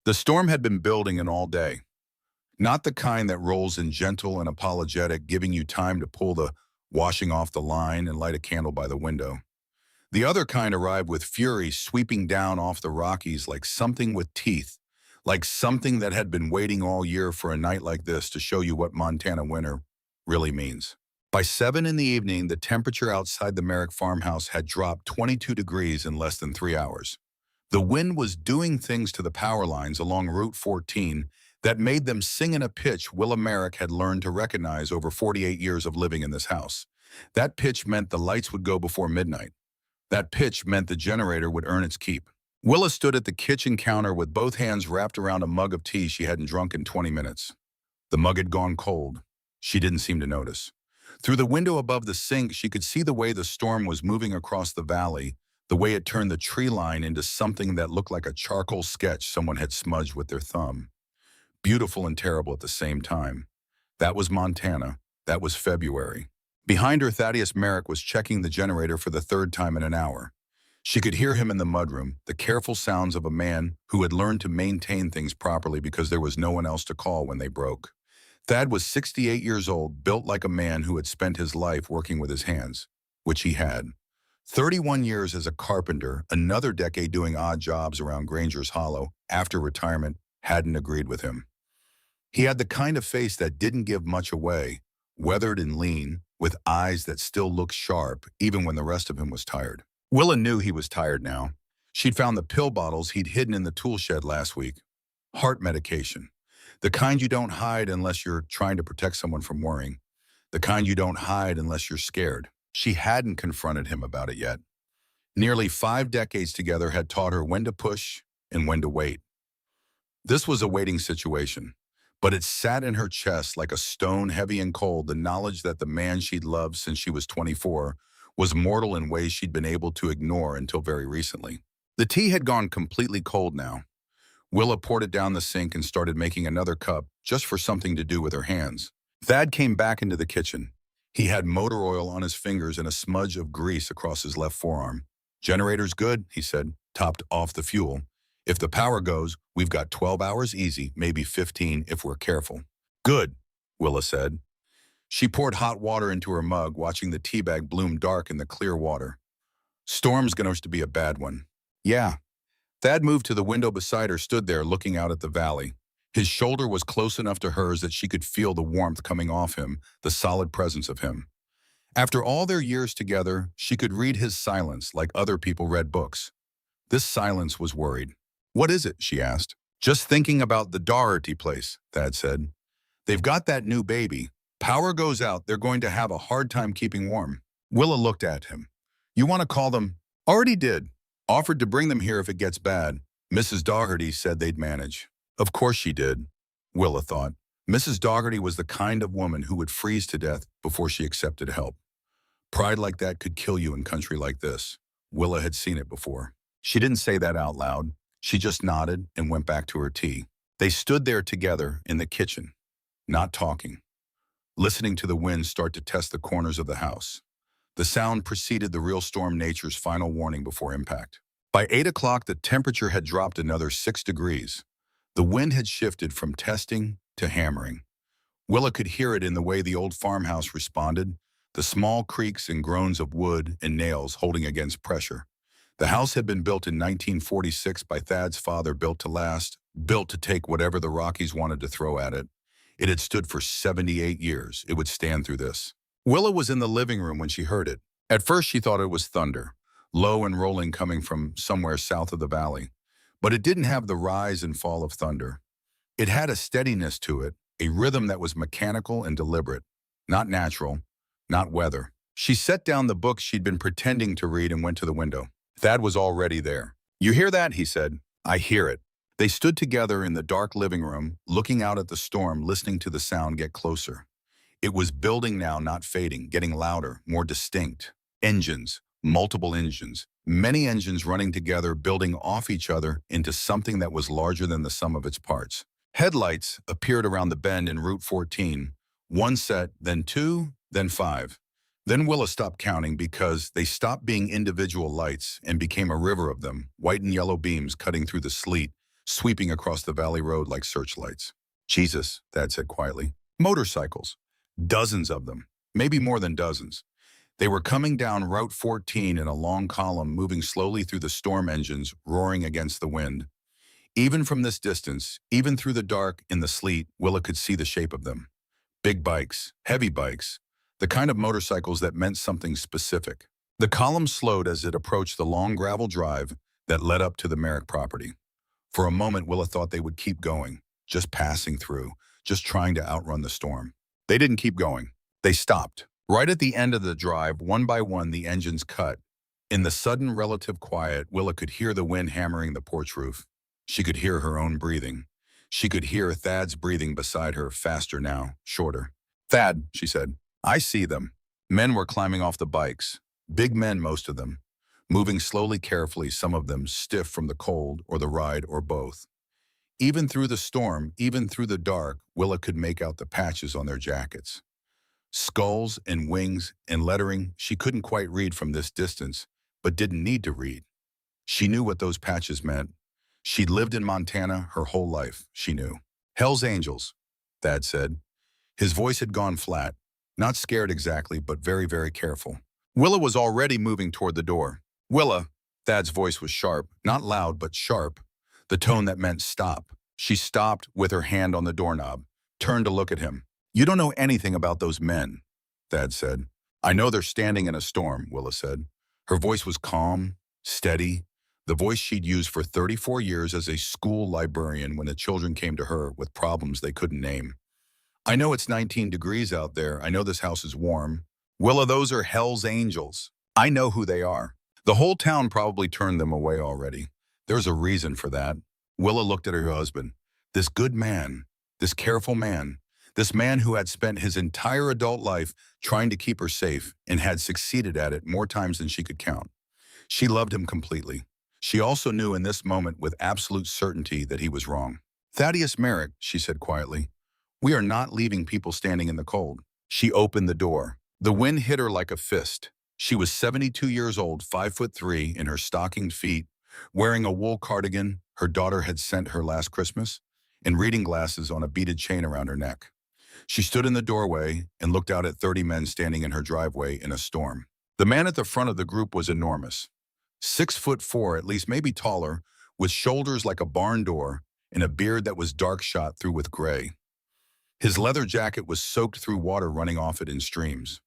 The storm had been building in all day. Not the kind that rolls in gentle and apologetic, giving you time to pull the washing off the line and light a candle by the window. The other kind arrived with fury, sweeping down off the Rockies like something with teeth, like something that had been waiting all year for a night like this to show you what Montana winter really means. By 7 in the evening, the temperature outside the Merrick farmhouse had dropped 22 degrees in less than 3 hours. The wind was doing things to the power lines along Route 14 that made them sing in a pitch Willa Merrick had learned to recognize over 48 years of living in this house. That pitch meant the lights would go before midnight. That pitch meant the generator would earn its keep. Willa stood at the kitchen counter with both hands wrapped around a mug of tea she hadn't drunk in 20 minutes. The mug had gone cold. She didn't seem to notice. Through the window above the sink, she could see the way the storm was moving across the valley, the way it turned the tree line into something that looked like a charcoal sketch someone had smudged with their thumb. Beautiful and terrible at the same time. That was Montana. That was February. Behind her, Thaddeus Merrick was checking the generator for the third time in an hour. She could hear him in the mudroom, the careful sounds of a man who had learned to maintain things properly because there was no one else to call when they broke. Thad was 68 years old, built like a man who had spent his life working with his hands, which he had. 31 years as a carpenter, another decade doing odd jobs around Granger's Hollow after retirement hadn't agreed with him. He had the kind of face that didn't give much away, weathered and lean, with eyes that still looked sharp even when the rest of him was tired. Willa knew he was tired now. She'd found the pill bottles he'd hidden in the tool shed last week. Heart medication. The kind you don't hide unless you're trying to protect someone from worrying. The kind you don't hide unless you're scared. She hadn't confronted him about it yet. Nearly 5 decades together had taught her when to push and when to wait. This was a waiting situation, but it sat in her chest like a stone, heavy and cold, the knowledge that the man she'd loved since she was 24 was mortal in ways she'd been able to ignore until very recently. The tea had gone completely cold now. Willa poured it down the sink and started making another cup just for something to do with her hands. Thad came back into the kitchen. He had motor oil on his fingers and a smudge of grease across his left forearm. "Generator's good," he said, topped off the fuel. "If the power goes, we've got 12 hours easy, maybe 15 if we're careful." "Good," Willa said. She poured hot water into her mug, watching the tea bag bloom dark in the clear water. "Storm's going to be a bad one." "Yeah." Thad moved to the window beside her, stood there looking out at the valley. His shoulder was close enough to hers that she could feel the warmth coming off him, the solid presence of him. After all their years together, she could read his silence like other people read books. This silence was worried. "What is it?" she asked. "Just thinking about the Doherty place," Thad said. "They've got that new baby. Power goes out, they're going to have a hard time keeping warm." Willa looked at him. "You want to call them?" "Already did. Offered to bring them here if it gets bad. Mrs. Doherty said they'd manage." Of course she did, Willa thought. Mrs. Doherty was the kind of woman who would freeze to death before she accepted help. Pride like that could kill you in country like this. Willa had seen it before. She didn't say that out loud. She just nodded and went back to her tea. They stood there together in the kitchen, not talking, listening to the wind start to test the corners of the house. The sound preceded the real storm nature's final warning before impact. By 8 o'clock, the temperature had dropped another 6 degrees. The wind had shifted from testing to hammering. Willa could hear it in the way the old farmhouse responded, the small creaks and groans of wood and nails holding against pressure. The house had been built in 1946 by Thad's father, built to last, built to take whatever the Rockies wanted to throw at it. It had stood for 78 years. It would stand through this. Willa was in the living room when she heard it. At first she thought it was thunder, low and rolling coming from somewhere south of the valley. But it didn't have the rise and fall of thunder. It had a steadiness to it, a rhythm that was mechanical and deliberate, not natural, not weather. She set down the book she'd been pretending to read and went to the window. Thad was already there. "You hear that?" he said. "I hear it." They stood together in the dark living room, looking out at the storm, listening to the sound get closer. It was building now, not fading, getting louder, more distinct. Engines, multiple engines, many engines running together, building off each other into something that was larger than the sum of its parts. Headlights appeared around the bend in Route 14. One set, then 2, then 5. Then Willa stopped counting because they stopped being individual lights and became a river of them, white and yellow beams cutting through the sleet, sweeping across the valley road like searchlights. Jesus, Thad said quietly. Motorcycles. Dozens of them. Maybe more than dozens. They were coming down Route 14 in a long column, moving slowly through the storm engines, roaring against the wind. Even from this distance, even through the dark, in the sleet, Willa could see the shape of them. Big bikes, heavy bikes, the kind of motorcycles that meant something specific. The column slowed as it approached the long gravel drive that led up to the Merrick property. For a moment, Willa thought they would keep going, just passing through, just trying to outrun the storm. They didn't keep going. They stopped. Right at the end of the drive, one by one, the engines cut. In the sudden relative quiet, Willa could hear the wind hammering the porch roof. She could hear her own breathing. She could hear Thad's breathing beside her, faster now, shorter. Thad, she said, I see them. Men were climbing off the bikes. Big men, most of them. Moving slowly, carefully, some of them stiff from the cold or the ride or both. Even through the storm, even through the dark, Willa could make out the patches on their jackets. Skulls and wings and lettering she couldn't quite read from this distance, but didn't need to read. She knew what those patches meant. She'd lived in Montana her whole life, she knew. Hell's Angels, Thad said. His voice had gone flat, not scared exactly, but very, very careful. Willa was already moving toward the door. Willa, Thad's voice was sharp, not loud, but sharp, the tone that meant stop. She stopped with her hand on the doorknob, turned to look at him. You don't know anything about those men, Thad said. I know they're standing in a storm, Willa said. Her voice was calm, steady, the voice she'd used for 34 years as a school librarian when the children came to her with problems they couldn't name. I know it's 19 degrees out there. I know this house is warm. Willa, those are Hell's Angels. I know who they are. The whole town probably turned them away already. There's a reason for that. Willa looked at her husband. This good man, this careful man, this man who had spent his entire adult life trying to keep her safe and had succeeded at it more times than she could count. She loved him completely. She also knew in this moment with absolute certainty that he was wrong. Thaddeus Merrick, she said quietly, we are not leaving people standing in the cold. She opened the door. The wind hit her like a fist. She was 72 years old, 5'3", in her stockinged feet, wearing a wool cardigan her daughter had sent her last Christmas, and reading glasses on a beaded chain around her neck. She stood in the doorway and looked out at 30 men standing in her driveway in a storm. The man at the front of the group was enormous. 6'4", at least, maybe taller, with shoulders like a barn door and a beard that was dark shot through with gray. His leather jacket was soaked through water running off it in streams.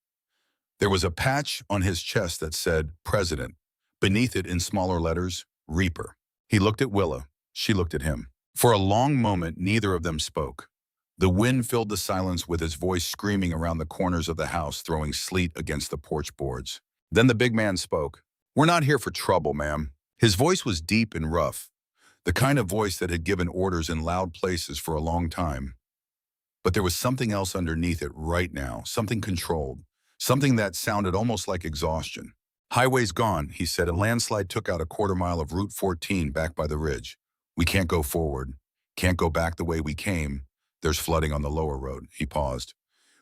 There was a patch on his chest that said, President. Beneath it, in smaller letters, Reaper. He looked at Willa. She looked at him. For a long moment, neither of them spoke. The wind filled the silence with his voice screaming around the corners of the house, throwing sleet against the porch boards. Then the big man spoke. We're not here for trouble, ma'am. His voice was deep and rough, the kind of voice that had given orders in loud places for a long time. But there was something else underneath it right now, something controlled, something that sounded almost like exhaustion. Highway's gone, he said. A landslide took out a quarter-mile of Route 14 back by the ridge. We can't go forward, can't go back the way we came. There's flooding on the lower road. He paused.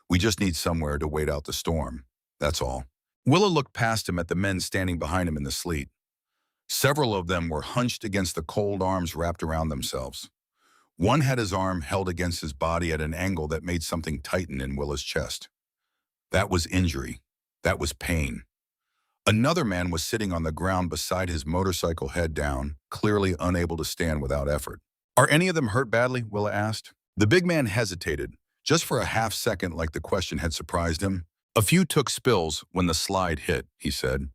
We just need somewhere to wait out the storm. That's all. Willa looked past him at the men standing behind him in the sleet. Several of them were hunched against the cold arms wrapped around themselves. One had his arm held against his body at an angle that made something tighten in Willa's chest. That was injury. That was pain. Another man was sitting on the ground beside his motorcycle, head down, clearly unable to stand without effort. Are any of them hurt badly? Willa asked. The big man hesitated, just for a half second, like the question had surprised him. A few took spills when the slide hit, he said.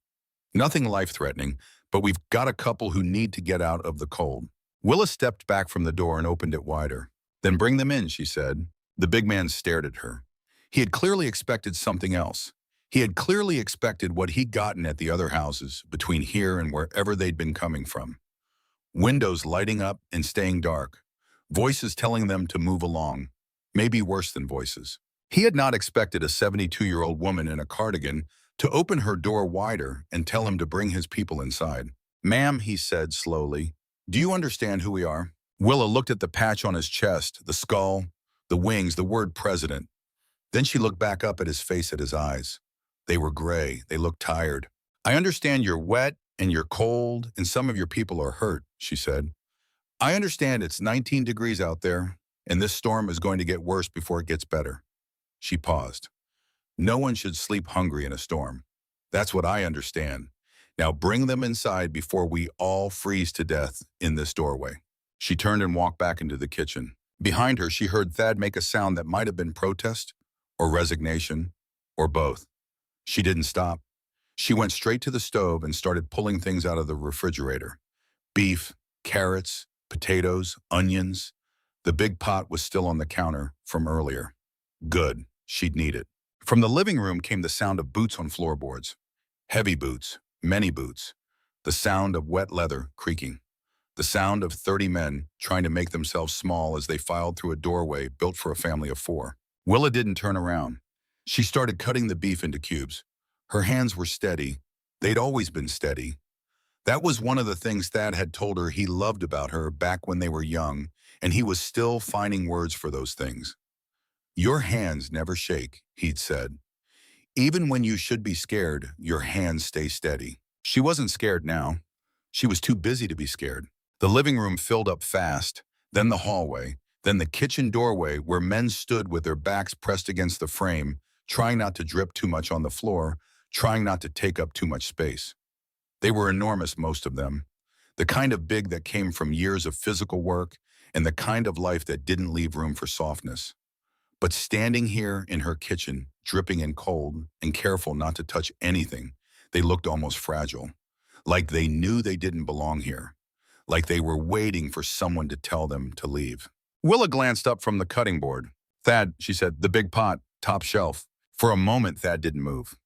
Nothing life-threatening, but we've got a couple who need to get out of the cold. Willa stepped back from the door and opened it wider. Then bring them in, she said. The big man stared at her. He had clearly expected something else. He had clearly expected what he'd gotten at the other houses, between here and wherever they'd been coming from. Windows lighting up and staying dark. Voices telling them to move along. Maybe worse than voices. He had not expected a 72-year-old woman in a cardigan to open her door wider and tell him to bring his people inside. Ma'am, he said slowly, do you understand who we are? Willa looked at the patch on his chest, the skull, the wings, the word president. Then she looked back up at his face, at his eyes. They were gray. They looked tired. I understand you're wet and you're cold and some of your people are hurt, she said. I understand it's 19 degrees out there, and this storm is going to get worse before it gets better. She paused. No one should sleep hungry in a storm. That's what I understand. Now bring them inside before we all freeze to death in this doorway. She turned and walked back into the kitchen. Behind her, she heard Thad make a sound that might have been protest or resignation or both. She didn't stop. She went straight to the stove and started pulling things out of the refrigerator. Beef, carrots, potatoes, onions. The big pot was still on the counter from earlier. Good, she'd need it. From the living room came the sound of boots on floorboards. Heavy boots, many boots. The sound of wet leather creaking. The sound of 30 men trying to make themselves small as they filed through a doorway built for a family of 4. Willa didn't turn around. She started cutting the beef into cubes. Her hands were steady. They'd always been steady. That was one of the things Thad had told her he loved about her back when they were young, and he was still finding words for those things. Your hands never shake, he'd said. Even when you should be scared, your hands stay steady. She wasn't scared now. She was too busy to be scared. The living room filled up fast, then the hallway, then the kitchen doorway where men stood with their backs pressed against the frame, trying not to drip too much on the floor, trying not to take up too much space. They were enormous, most of them. The kind of big that came from years of physical work and the kind of life that didn't leave room for softness. But standing here in her kitchen, dripping in cold and careful not to touch anything, they looked almost fragile, like they knew they didn't belong here, like they were waiting for someone to tell them to leave. Willa glanced up from the cutting board. Thad, she said, the big pot, top shelf. For a moment, Thad didn't move.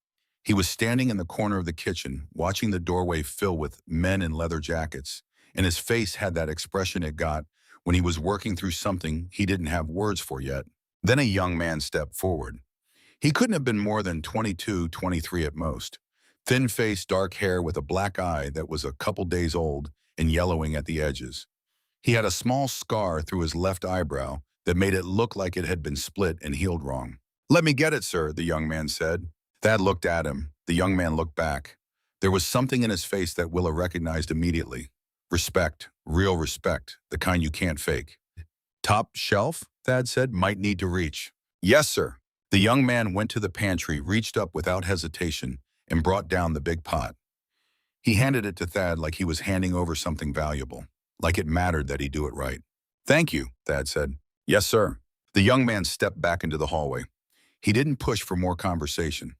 He was standing in the corner of the kitchen, watching the doorway fill with men in leather jackets, and his face had that expression it got when he was working through something he didn't have words for yet. Then a young man stepped forward. He couldn't have been more than 22, 23 at most. Thin-faced, dark hair with a black eye that was a couple days old and yellowing at the edges. He had a small scar through his left eyebrow that made it look like it had been split and healed wrong. "Let me get it, sir," the young man said. Thad looked at him. The young man looked back. There was something in his face that Willa recognized immediately. Respect, real respect, the kind you can't fake. "Top shelf?" Thad said. "Might need to reach." "Yes, sir." The young man went to the pantry, reached up without hesitation, and brought down the big pot. He handed it to Thad like he was handing over something valuable, like it mattered that he do it right. "Thank you," Thad said. "Yes, sir." The young man stepped back into the hallway. He didn't push for more conversation.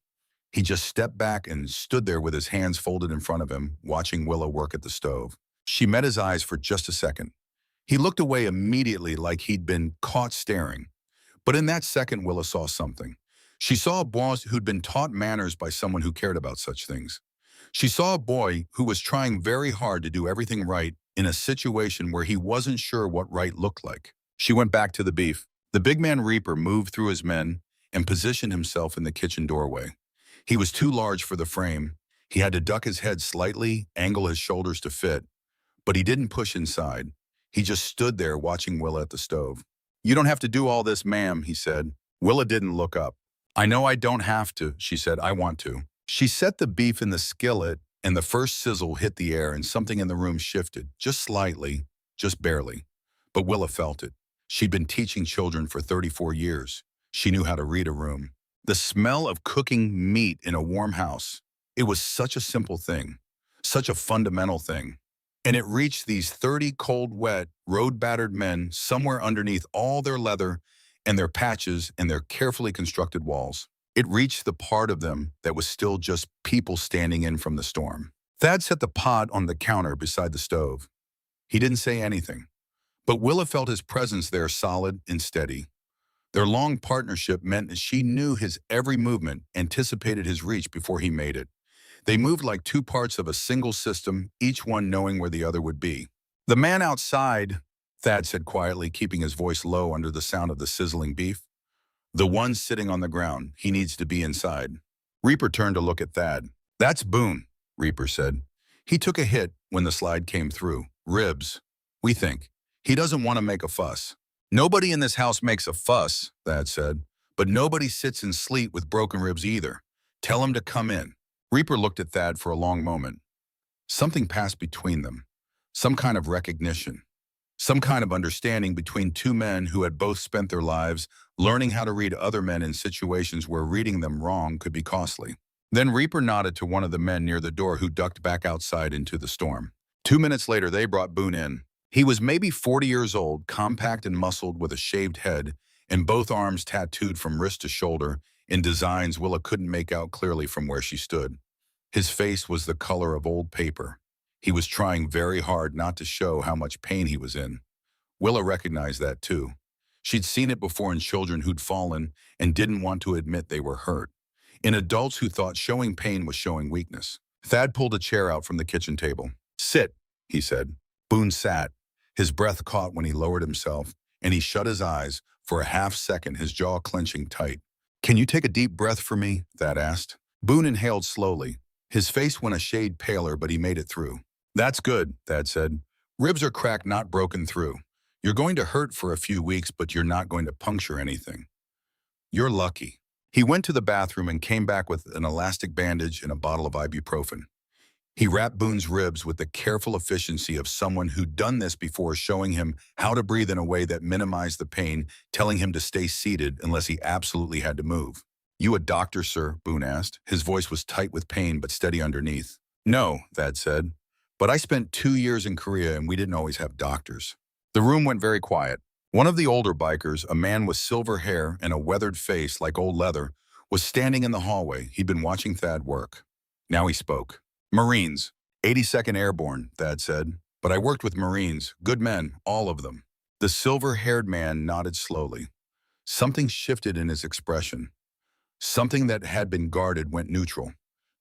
He just stepped back and stood there with his hands folded in front of him, watching Willa work at the stove. She met his eyes for just a second. He looked away immediately like he'd been caught staring. But in that second, Willa saw something. She saw a boy who'd been taught manners by someone who cared about such things. She saw a boy who was trying very hard to do everything right in a situation where he wasn't sure what right looked like. She went back to the beef. The big man Reaper moved through his men and positioned himself in the kitchen doorway. He was too large for the frame. He had to duck his head slightly, angle his shoulders to fit, but he didn't push inside. He just stood there watching Willa at the stove. "You don't have to do all this, ma'am," he said. Willa didn't look up. "I know I don't have to," she said. "I want to." She set the beef in the skillet, and the first sizzle hit the air, and something in the room shifted, just slightly, just barely. But Willa felt it. She'd been teaching children for 34 years. She knew how to read a room. The smell of cooking meat in a warm house. It was such a simple thing, such a fundamental thing. And it reached these 30 cold, wet, road-battered men somewhere underneath all their leather and their patches and their carefully constructed walls. It reached the part of them that was still just people standing in from the storm. Thad set the pot on the counter beside the stove. He didn't say anything, but Willa felt his presence there solid and steady. Their long partnership meant that she knew his every movement, anticipated his reach before he made it. They moved like two parts of a single system, each one knowing where the other would be. "The man outside," Thad said quietly, keeping his voice low under the sound of the sizzling beef. "The one sitting on the ground. He needs to be inside." Reaper turned to look at Thad. "That's Boone," Reaper said. "He took a hit when the slide came through. Ribs, we think. He doesn't want to make a fuss." "Nobody in this house makes a fuss," Thad said. "But nobody sits in sleet with broken ribs either. Tell him to come in." Reaper looked at Thad for a long moment. Something passed between them. Some kind of recognition. Some kind of understanding between two men who had both spent their lives learning how to read other men in situations where reading them wrong could be costly. Then Reaper nodded to one of the men near the door who ducked back outside into the storm. 2 minutes later, they brought Boone in. He was maybe 40 years old, compact and muscled with a shaved head and both arms tattooed from wrist to shoulder in designs Willa couldn't make out clearly from where she stood. His face was the color of old paper. He was trying very hard not to show how much pain he was in. Willa recognized that too. She'd seen it before in children who'd fallen and didn't want to admit they were hurt. In adults who thought showing pain was showing weakness. Thad pulled a chair out from the kitchen table. "Sit," he said. Boone sat. His breath caught when he lowered himself, and he shut his eyes, for a half second, his jaw clenching tight. "Can you take a deep breath for me?" Thad asked. Boone inhaled slowly. His face went a shade paler, but he made it through. "That's good," Thad said. "Ribs are cracked, not broken through. You're going to hurt for a few weeks, but you're not going to puncture anything. You're lucky." He went to the bathroom and came back with an elastic bandage and a bottle of ibuprofen. He wrapped Boone's ribs with the careful efficiency of someone who'd done this before, showing him how to breathe in a way that minimized the pain, telling him to stay seated unless he absolutely had to move. "You a doctor, sir?" Boone asked. His voice was tight with pain but steady underneath. "No," Thad said. "But I spent 2 years in Korea and we didn't always have doctors." The room went very quiet. One of the older bikers, a man with silver hair and a weathered face like old leather, was standing in the hallway. He'd been watching Thad work. Now he spoke. "Marines, 82nd Airborne," Thad said. "But I worked with Marines, good men, all of them." The silver-haired man nodded slowly. Something shifted in his expression. Something that had been guarded went neutral.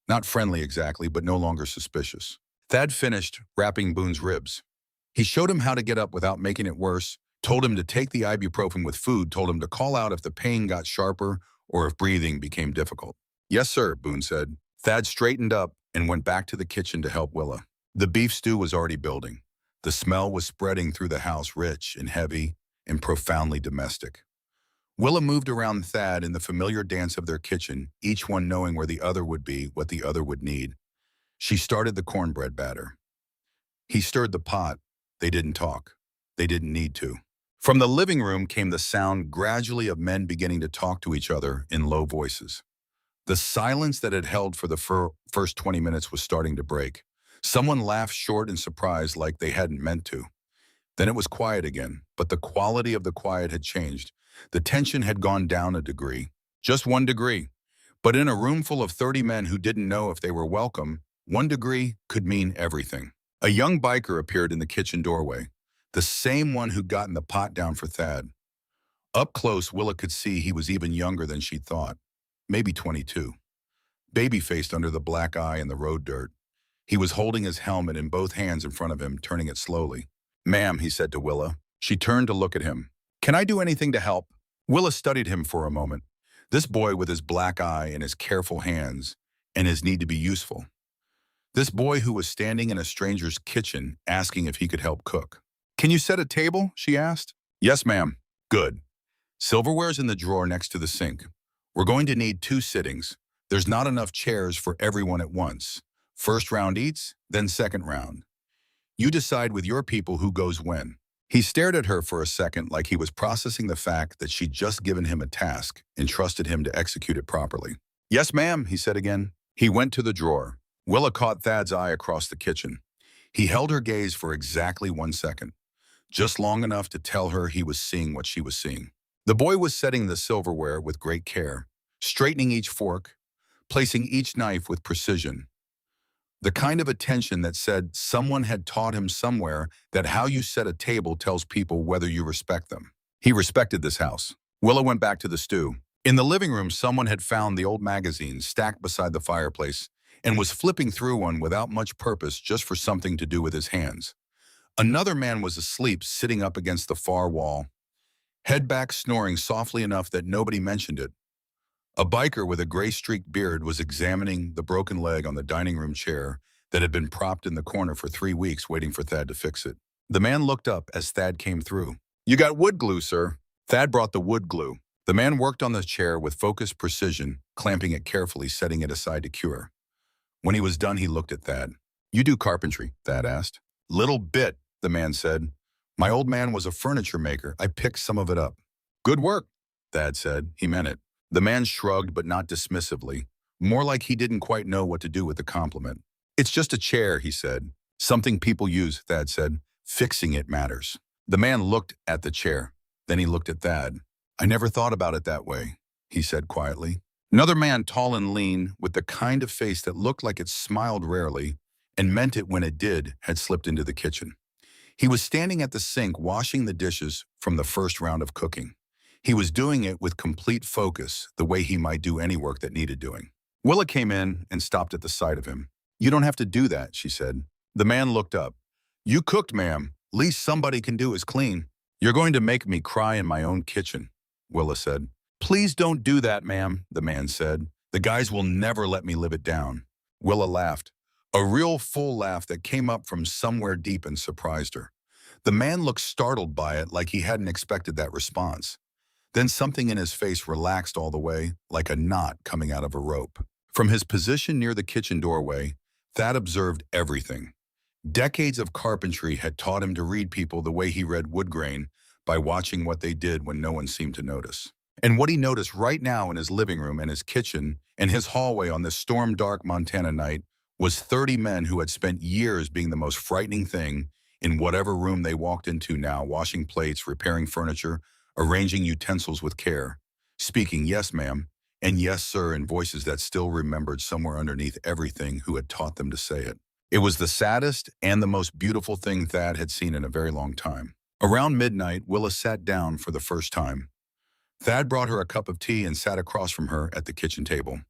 Not friendly exactly, but no longer suspicious. Thad finished wrapping Boone's ribs. He showed him how to get up without making it worse, told him to take the ibuprofen with food, told him to call out if the pain got sharper or if breathing became difficult. "Yes, sir," Boone said. Thad straightened up and went back to the kitchen to help Willa. The beef stew was already building. The smell was spreading through the house, rich and heavy and profoundly domestic. Willa moved around Thad in the familiar dance of their kitchen, each one knowing where the other would be, what the other would need. She started the cornbread batter. He stirred the pot. They didn't talk. They didn't need to. From the living room came the sound gradually of men beginning to talk to each other in low voices. The silence that had held for the first 20 minutes was starting to break. Someone laughed short in surprise like they hadn't meant to. Then it was quiet again, but the quality of the quiet had changed. The tension had gone down a degree. Just 1 degree. But in a room full of 30 men who didn't know if they were welcome, 1 degree could mean everything. A young biker appeared in the kitchen doorway, the same one who'd gotten the pot down for Thad. Up close, Willa could see he was even younger than she'd thought. Maybe 22. Baby-faced under the black eye and the road dirt. He was holding his helmet in both hands in front of him, turning it slowly. "Ma'am," he said to Willa. She turned to look at him. "Can I do anything to help?" Willa studied him for a moment. This boy with his black eye and his careful hands, and his need to be useful. This boy who was standing in a stranger's kitchen asking if he could help cook. "Can you set a table?" she asked. "Yes, ma'am." "Good. Silverware's in the drawer next to the sink. We're going to need 2 sittings. There's not enough chairs for everyone at once. First round eats, then second round. You decide with your people who goes when." He stared at her for a second like he was processing the fact that she'd just given him a task and trusted him to execute it properly. "Yes, ma'am," he said again. He went to the drawer. Willa caught Thad's eye across the kitchen. He held her gaze for exactly 1 second, just long enough to tell her he was seeing what she was seeing. The boy was setting the silverware with great care, straightening each fork, placing each knife with precision. The kind of attention that said someone had taught him somewhere that how you set a table tells people whether you respect them. He respected this house. Willa went back to the stew. In the living room, someone had found the old magazine stacked beside the fireplace and was flipping through one without much purpose, just for something to do with his hands. Another man was asleep, sitting up against the far wall, head back, snoring softly enough that nobody mentioned it. A biker with a gray-streaked beard was examining the broken leg on the dining room chair that had been propped in the corner for 3 weeks, waiting for Thad to fix it. The man looked up as Thad came through. "You got wood glue, sir." Thad brought the wood glue. The man worked on the chair with focused precision, clamping it carefully, setting it aside to cure. When he was done, he looked at Thad. "You do carpentry?" Thad asked. "Little bit," the man said. My old man was a furniture maker. I picked some of it up. Good work, Thad said. He meant it. The man shrugged, but not dismissively, more like he didn't quite know what to do with the compliment. It's just a chair, he said. Something people use, Thad said. Fixing it matters. The man looked at the chair. Then he looked at Thad. I never thought about it that way, he said quietly. Another man, tall and lean, with the kind of face that looked like it smiled rarely and meant it when it did, had slipped into the kitchen. He was standing at the sink washing the dishes from the first round of cooking. He was doing it with complete focus, the way he might do any work that needed doing. Willa came in and stopped at the sight of him. You don't have to do that, she said. The man looked up. You cooked, ma'am. Least somebody can do is clean. You're going to make me cry in my own kitchen, Willa said. Please don't do that, ma'am, the man said. The guys will never let me live it down. Willa laughed. A real full laugh that came up from somewhere deep and surprised her. The man looked startled by it, like he hadn't expected that response. Then something in his face relaxed all the way, like a knot coming out of a rope. From his position near the kitchen doorway, Thad observed everything. Decades of carpentry had taught him to read people the way he read wood grain, by watching what they did when no one seemed to notice. And what he noticed right now in his living room and his kitchen and his hallway on this storm-dark Montana night was 30 men who had spent years being the most frightening thing in whatever room they walked into now, washing plates, repairing furniture, arranging utensils with care, speaking yes, ma'am, and yes, sir, in voices that still remembered somewhere underneath everything who had taught them to say it. It was the saddest and the most beautiful thing Thad had seen in a very long time. Around midnight, Willa sat down for the first time. Thad brought her a cup of tea and sat across from her at the kitchen table.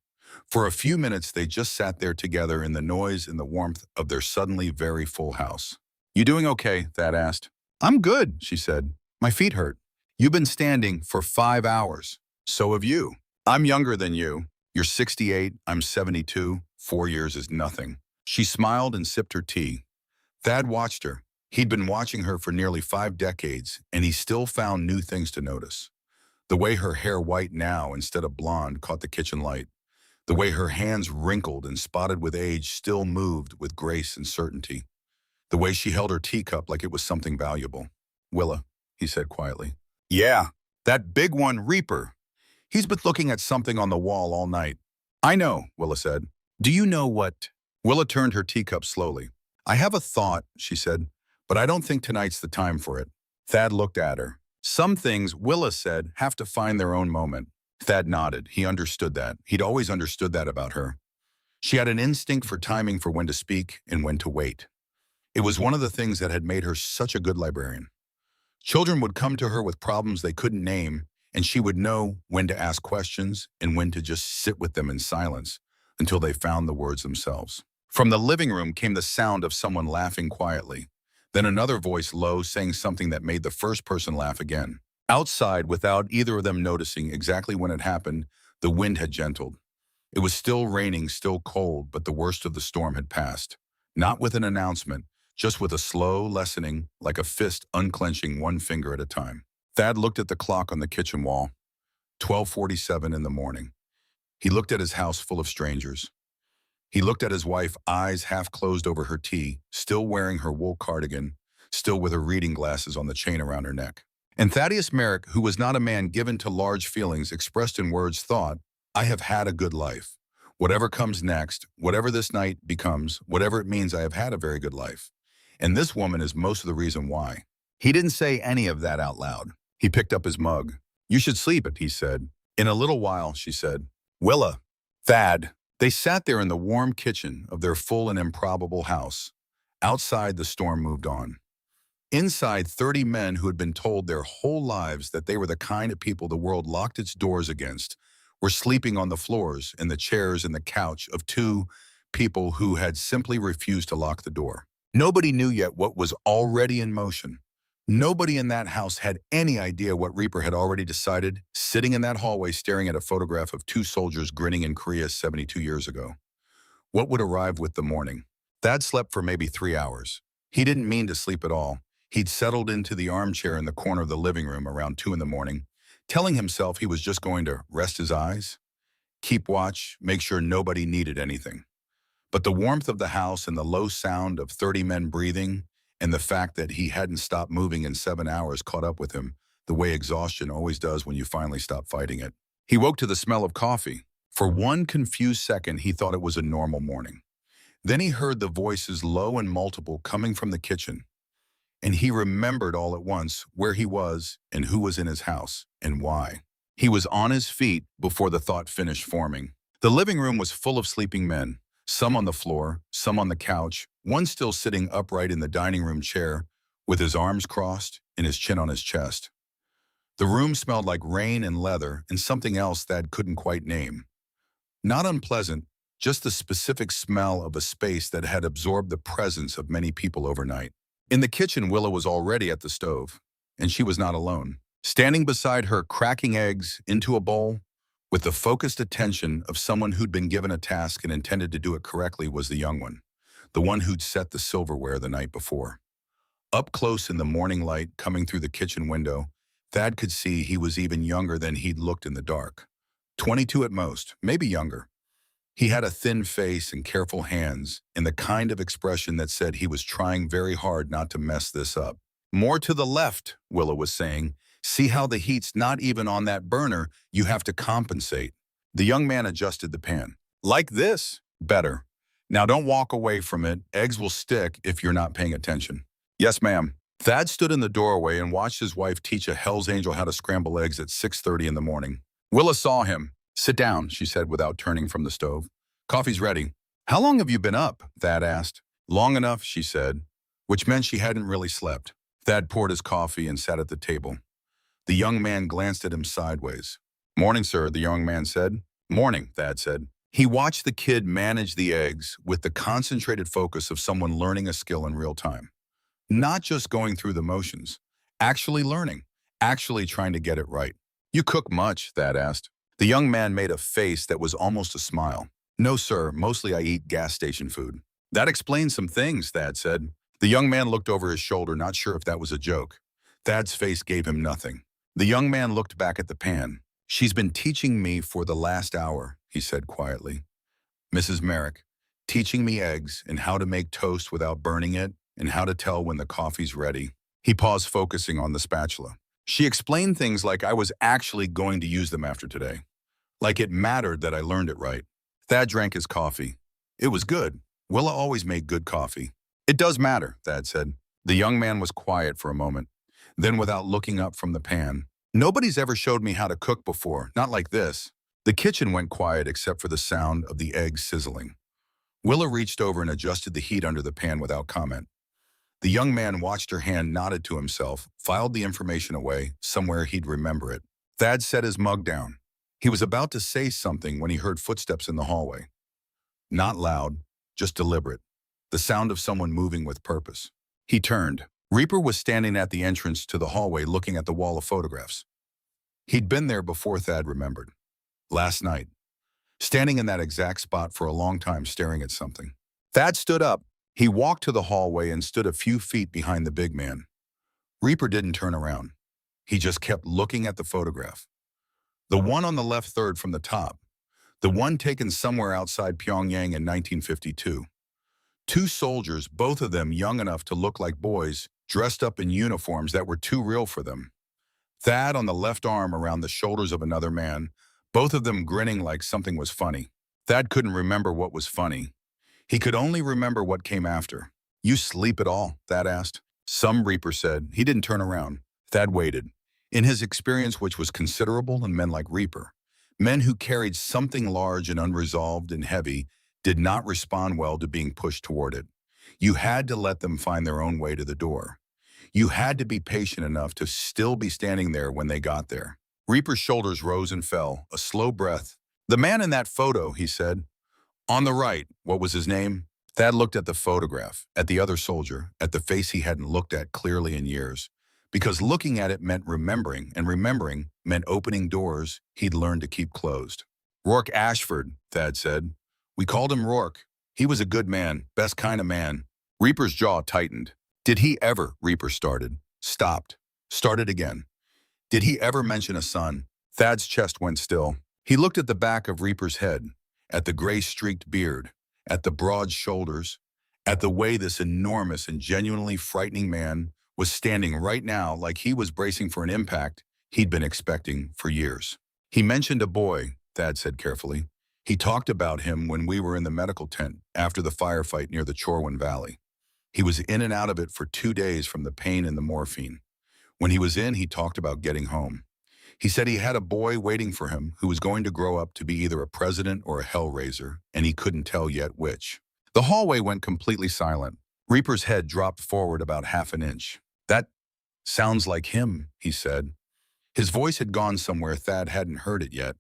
For a few minutes, they just sat there together in the noise and the warmth of their suddenly very full house. You doing okay? Thad asked. I'm good, she said. My feet hurt. You've been standing for 5 hours. So have you. I'm younger than you. You're 68, I'm 72. 4 years is nothing. She smiled and sipped her tea. Thad watched her. He'd been watching her for nearly 5 decades, and he still found new things to notice. The way her hair, white now instead of blonde, caught the kitchen light. The way her hands, wrinkled and spotted with age, still moved with grace and certainty. The way she held her teacup like it was something valuable. Willa, he said quietly. Yeah, that big one, Reaper. He's been looking at something on the wall all night. I know, Willa said. Do you know what? Willa turned her teacup slowly. I have a thought, she said, but I don't think tonight's the time for it. Thad looked at her. Some things, Willa said, have to find their own moment. Thad nodded. He understood that. He'd always understood that about her. She had an instinct for timing for when to speak and when to wait. It was one of the things that had made her such a good librarian. Children would come to her with problems they couldn't name, and she would know when to ask questions and when to just sit with them in silence until they found the words themselves. From the living room came the sound of someone laughing quietly, then another voice low saying something that made the first person laugh again. Outside, without either of them noticing exactly when it happened, the wind had gentled. It was still raining, still cold, but the worst of the storm had passed. Not with an announcement, just with a slow lessening, like a fist unclenching one finger at a time. Thad looked at the clock on the kitchen wall. 12:47 in the morning. He looked at his house full of strangers. He looked at his wife, eyes half closed over her tea, still wearing her wool cardigan, still with her reading glasses on the chain around her neck. And Thaddeus Merrick, who was not a man given to large feelings expressed in words, thought, I have had a good life. Whatever comes next, whatever this night becomes, whatever it means, I have had a very good life. And this woman is most of the reason why. He didn't say any of that out loud. He picked up his mug. You should sleep it, he said. In a little while, she said. Willa, Thad. They sat there in the warm kitchen of their full and improbable house. Outside, the storm moved on. Inside, 30 men who had been told their whole lives that they were the kind of people the world locked its doors against were sleeping on the floors, in the chairs, and the couch of 2 people who had simply refused to lock the door. Nobody knew yet what was already in motion. Nobody in that house had any idea what Reaper had already decided, sitting in that hallway staring at a photograph of 2 soldiers grinning in Korea 72 years ago. What would arrive with the morning? Thad slept for maybe 3 hours. He didn't mean to sleep at all. He'd settled into the armchair in the corner of the living room around 2 in the morning, telling himself he was just going to rest his eyes, keep watch, make sure nobody needed anything. But the warmth of the house and the low sound of 30 men breathing and the fact that he hadn't stopped moving in 7 hours caught up with him, the way exhaustion always does when you finally stop fighting it. He woke to the smell of coffee. For one confused second, he thought it was a normal morning. Then he heard the voices, low and multiple, coming from the kitchen. And he remembered all at once where he was and who was in his house and why. He was on his feet before the thought finished forming. The living room was full of sleeping men, some on the floor, some on the couch, one still sitting upright in the dining room chair with his arms crossed and his chin on his chest. The room smelled like rain and leather and something else Thad couldn't quite name. Not unpleasant, just the specific smell of a space that had absorbed the presence of many people overnight. In the kitchen, Willa was already at the stove, and she was not alone. Standing beside her, cracking eggs into a bowl, with the focused attention of someone who'd been given a task and intended to do it correctly, was the young one, the one who'd set the silverware the night before. Up close in the morning light coming through the kitchen window, Thad could see he was even younger than he'd looked in the dark. 22 at most, maybe younger. He had a thin face and careful hands, and the kind of expression that said he was trying very hard not to mess this up. More to the left, Willa was saying. See how the heat's not even on that burner, you have to compensate. The young man adjusted the pan. Like this? Better. Now don't walk away from it, eggs will stick if you're not paying attention. Yes, ma'am. Thad stood in the doorway and watched his wife teach a Hell's Angel how to scramble eggs at 6:30 in the morning. Willa saw him. Sit down, she said without turning from the stove. Coffee's ready. How long have you been up? Thad asked. Long enough, she said, which meant she hadn't really slept. Thad poured his coffee and sat at the table. The young man glanced at him sideways. Morning, sir, the young man said. Morning, Thad said. He watched the kid manage the eggs with the concentrated focus of someone learning a skill in real time. Not just going through the motions, actually learning, actually trying to get it right. You cook much? Thad asked. The young man made a face that was almost a smile. No, sir, mostly I eat gas station food. That explains some things, Thad said. The young man looked over his shoulder, not sure if that was a joke. Thad's face gave him nothing. The young man looked back at the pan. She's been teaching me for the last hour, he said quietly. Mrs. Merrick, teaching me eggs and how to make toast without burning it and how to tell when the coffee's ready. He paused, focusing on the spatula. She explained things like I was actually going to use them after today. Like it mattered that I learned it right. Thad drank his coffee. It was good. Willa always made good coffee. It does matter, Thad said. The young man was quiet for a moment. Then, without looking up from the pan, nobody's ever showed me how to cook before, not like this. The kitchen went quiet except for the sound of the eggs sizzling. Willa reached over and adjusted the heat under the pan without comment. The young man watched her hand, nodded to himself, filed the information away, somewhere he'd remember it. Thad set his mug down. He was about to say something when he heard footsteps in the hallway. Not loud, just deliberate. The sound of someone moving with purpose. He turned. Reaper was standing at the entrance to the hallway looking at the wall of photographs. He'd been there before, Thad remembered. Last night. Standing in that exact spot for a long time staring at something. Thad stood up. He walked to the hallway and stood a few feet behind the big man. Reaper didn't turn around. He just kept looking at the photograph. The one on the left third from the top. The one taken somewhere outside Pyongyang in 1952. Two soldiers, both of them young enough to look like boys, dressed up in uniforms that were too real for them. Thad on the left arm around the shoulders of another man, both of them grinning like something was funny. Thad couldn't remember what was funny. He could only remember what came after. You sleep at all? Thad asked. Some, Reaper said. He didn't turn around. Thad waited. In his experience, which was considerable in men like Reaper, men who carried something large and unresolved and heavy did not respond well to being pushed toward it. You had to let them find their own way to the door. You had to be patient enough to still be standing there when they got there. Reaper's shoulders rose and fell, a slow breath. The man in that photo, he said. On the right, what was his name? Thad looked at the photograph, at the other soldier, at the face he hadn't looked at clearly in years. Because looking at it meant remembering, and remembering meant opening doors he'd learned to keep closed. Rourke Ashford, Thad said. We called him Rourke. He was a good man, best kind of man. Reaper's jaw tightened. Did he ever, Reaper started, stopped, started again. Did he ever mention a son? Thad's chest went still. He looked at the back of Reaper's head, at the gray-streaked beard, at the broad shoulders, at the way this enormous and genuinely frightening man was standing right now like he was bracing for an impact he'd been expecting for years. He mentioned a boy, Thad said carefully. He talked about him when we were in the medical tent after the firefight near the Chorwin Valley. He was in and out of it for 2 days from the pain and the morphine. When he was in, he talked about getting home. He said he had a boy waiting for him who was going to grow up to be either a president or a hellraiser, and he couldn't tell yet which. The hallway went completely silent. Reaper's head dropped forward about half an inch. That sounds like him, he said. His voice had gone somewhere Thad hadn't heard it yet.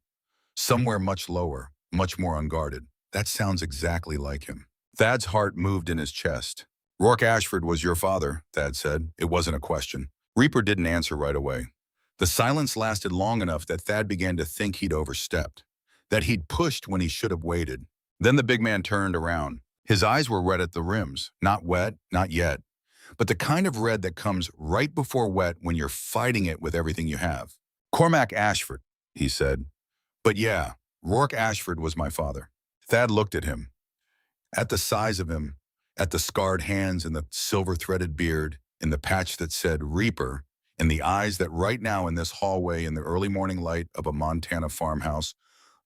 Somewhere much lower, much more unguarded. That sounds exactly like him. Thad's heart moved in his chest. Rourke Ashford was your father, Thad said. It wasn't a question. Reaper didn't answer right away. The silence lasted long enough that Thad began to think he'd overstepped, that he'd pushed when he should have waited. Then the big man turned around. His eyes were red at the rims, not wet, not yet, but the kind of red that comes right before wet when you're fighting it with everything you have. Cormac Ashford, he said. But yeah, Rourke Ashford was my father. Thad looked at him. At the size of him, at the scarred hands and the silver-threaded beard, in the patch that said Reaper, in the eyes that right now in this hallway in the early morning light of a Montana farmhouse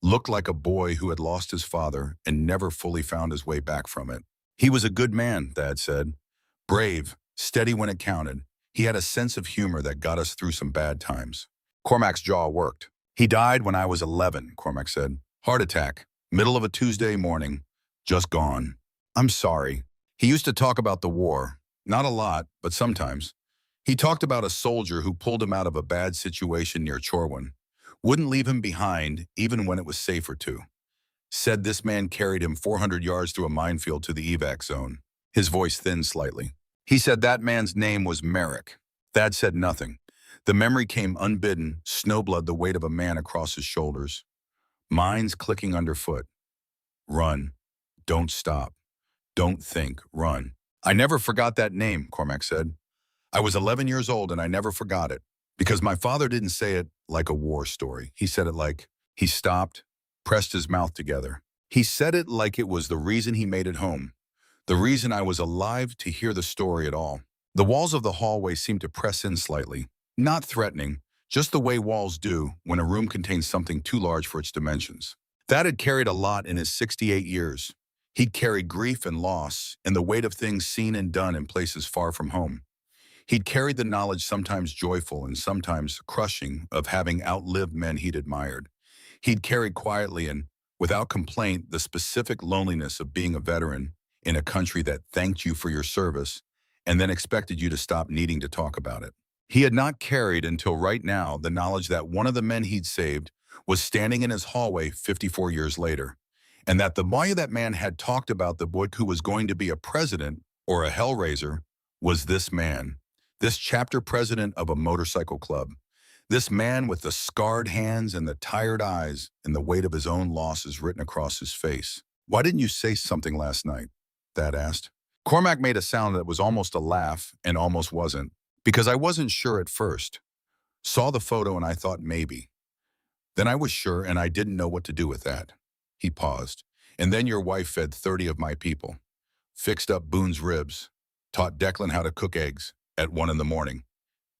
looked like a boy who had lost his father and never fully found his way back from it. He was a good man, Thad said. Brave, steady when it counted. He had a sense of humor that got us through some bad times. Cormac's jaw worked. He died when I was 11, Cormac said. Heart attack, middle of a Tuesday morning, just gone. I'm sorry. He used to talk about the war. Not a lot, but sometimes. He talked about a soldier who pulled him out of a bad situation near Chorwin. Wouldn't leave him behind, even when it was safer to. Said this man carried him 400 yards through a minefield to the evac zone. His voice thinned slightly. He said that man's name was Merrick. Thad said nothing. The memory came unbidden, snowblood the weight of a man across his shoulders. Minds clicking underfoot. Run. Don't stop. Don't think. Run. I never forgot that name, Cormac said. I was 11 years old and I never forgot it. Because my father didn't say it like a war story. He said it like, he stopped, pressed his mouth together. He said it like it was the reason he made it home. The reason I was alive to hear the story at all. The walls of the hallway seemed to press in slightly. Not threatening, just the way walls do when a room contains something too large for its dimensions. Thad had carried a lot in his 68 years. He'd carried grief and loss and the weight of things seen and done in places far from home. He'd carried the knowledge, sometimes joyful and sometimes crushing, of having outlived men he'd admired. He'd carried quietly and, without complaint, the specific loneliness of being a veteran in a country that thanked you for your service and then expected you to stop needing to talk about it. He had not carried until right now the knowledge that one of the men he'd saved was standing in his hallway 54 years later, and that the boy that man had talked about, the boy who was going to be a president or a hellraiser, was this man. This chapter president of a motorcycle club. This man with the scarred hands and the tired eyes and the weight of his own losses written across his face. Why didn't you say something last night? Thad asked. Cormac made a sound that was almost a laugh and almost wasn't. Because I wasn't sure at first. Saw the photo and I thought maybe. Then I was sure and I didn't know what to do with that. He paused. And then your wife fed 30 of my people. Fixed up Boone's ribs. Taught Declan how to cook eggs. At 1 a.m.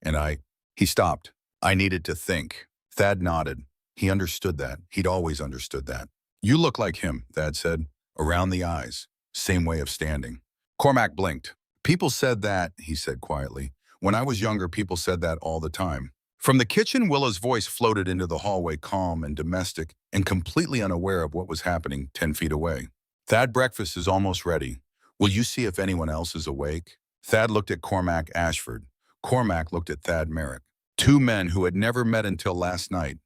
And he stopped. I needed to think. Thad nodded. He understood that. He'd always understood that. You look like him, Thad said. Around the eyes. Same way of standing. Cormac blinked. People said that, he said quietly. When I was younger, people said that all the time. From the kitchen, Willa's voice floated into the hallway, calm and domestic and completely unaware of what was happening 10 feet away. Thad, breakfast is almost ready. Will you see if anyone else is awake? Thad looked at Cormac Ashford. Cormac looked at Thad Merrick. Two men who had never met until last night,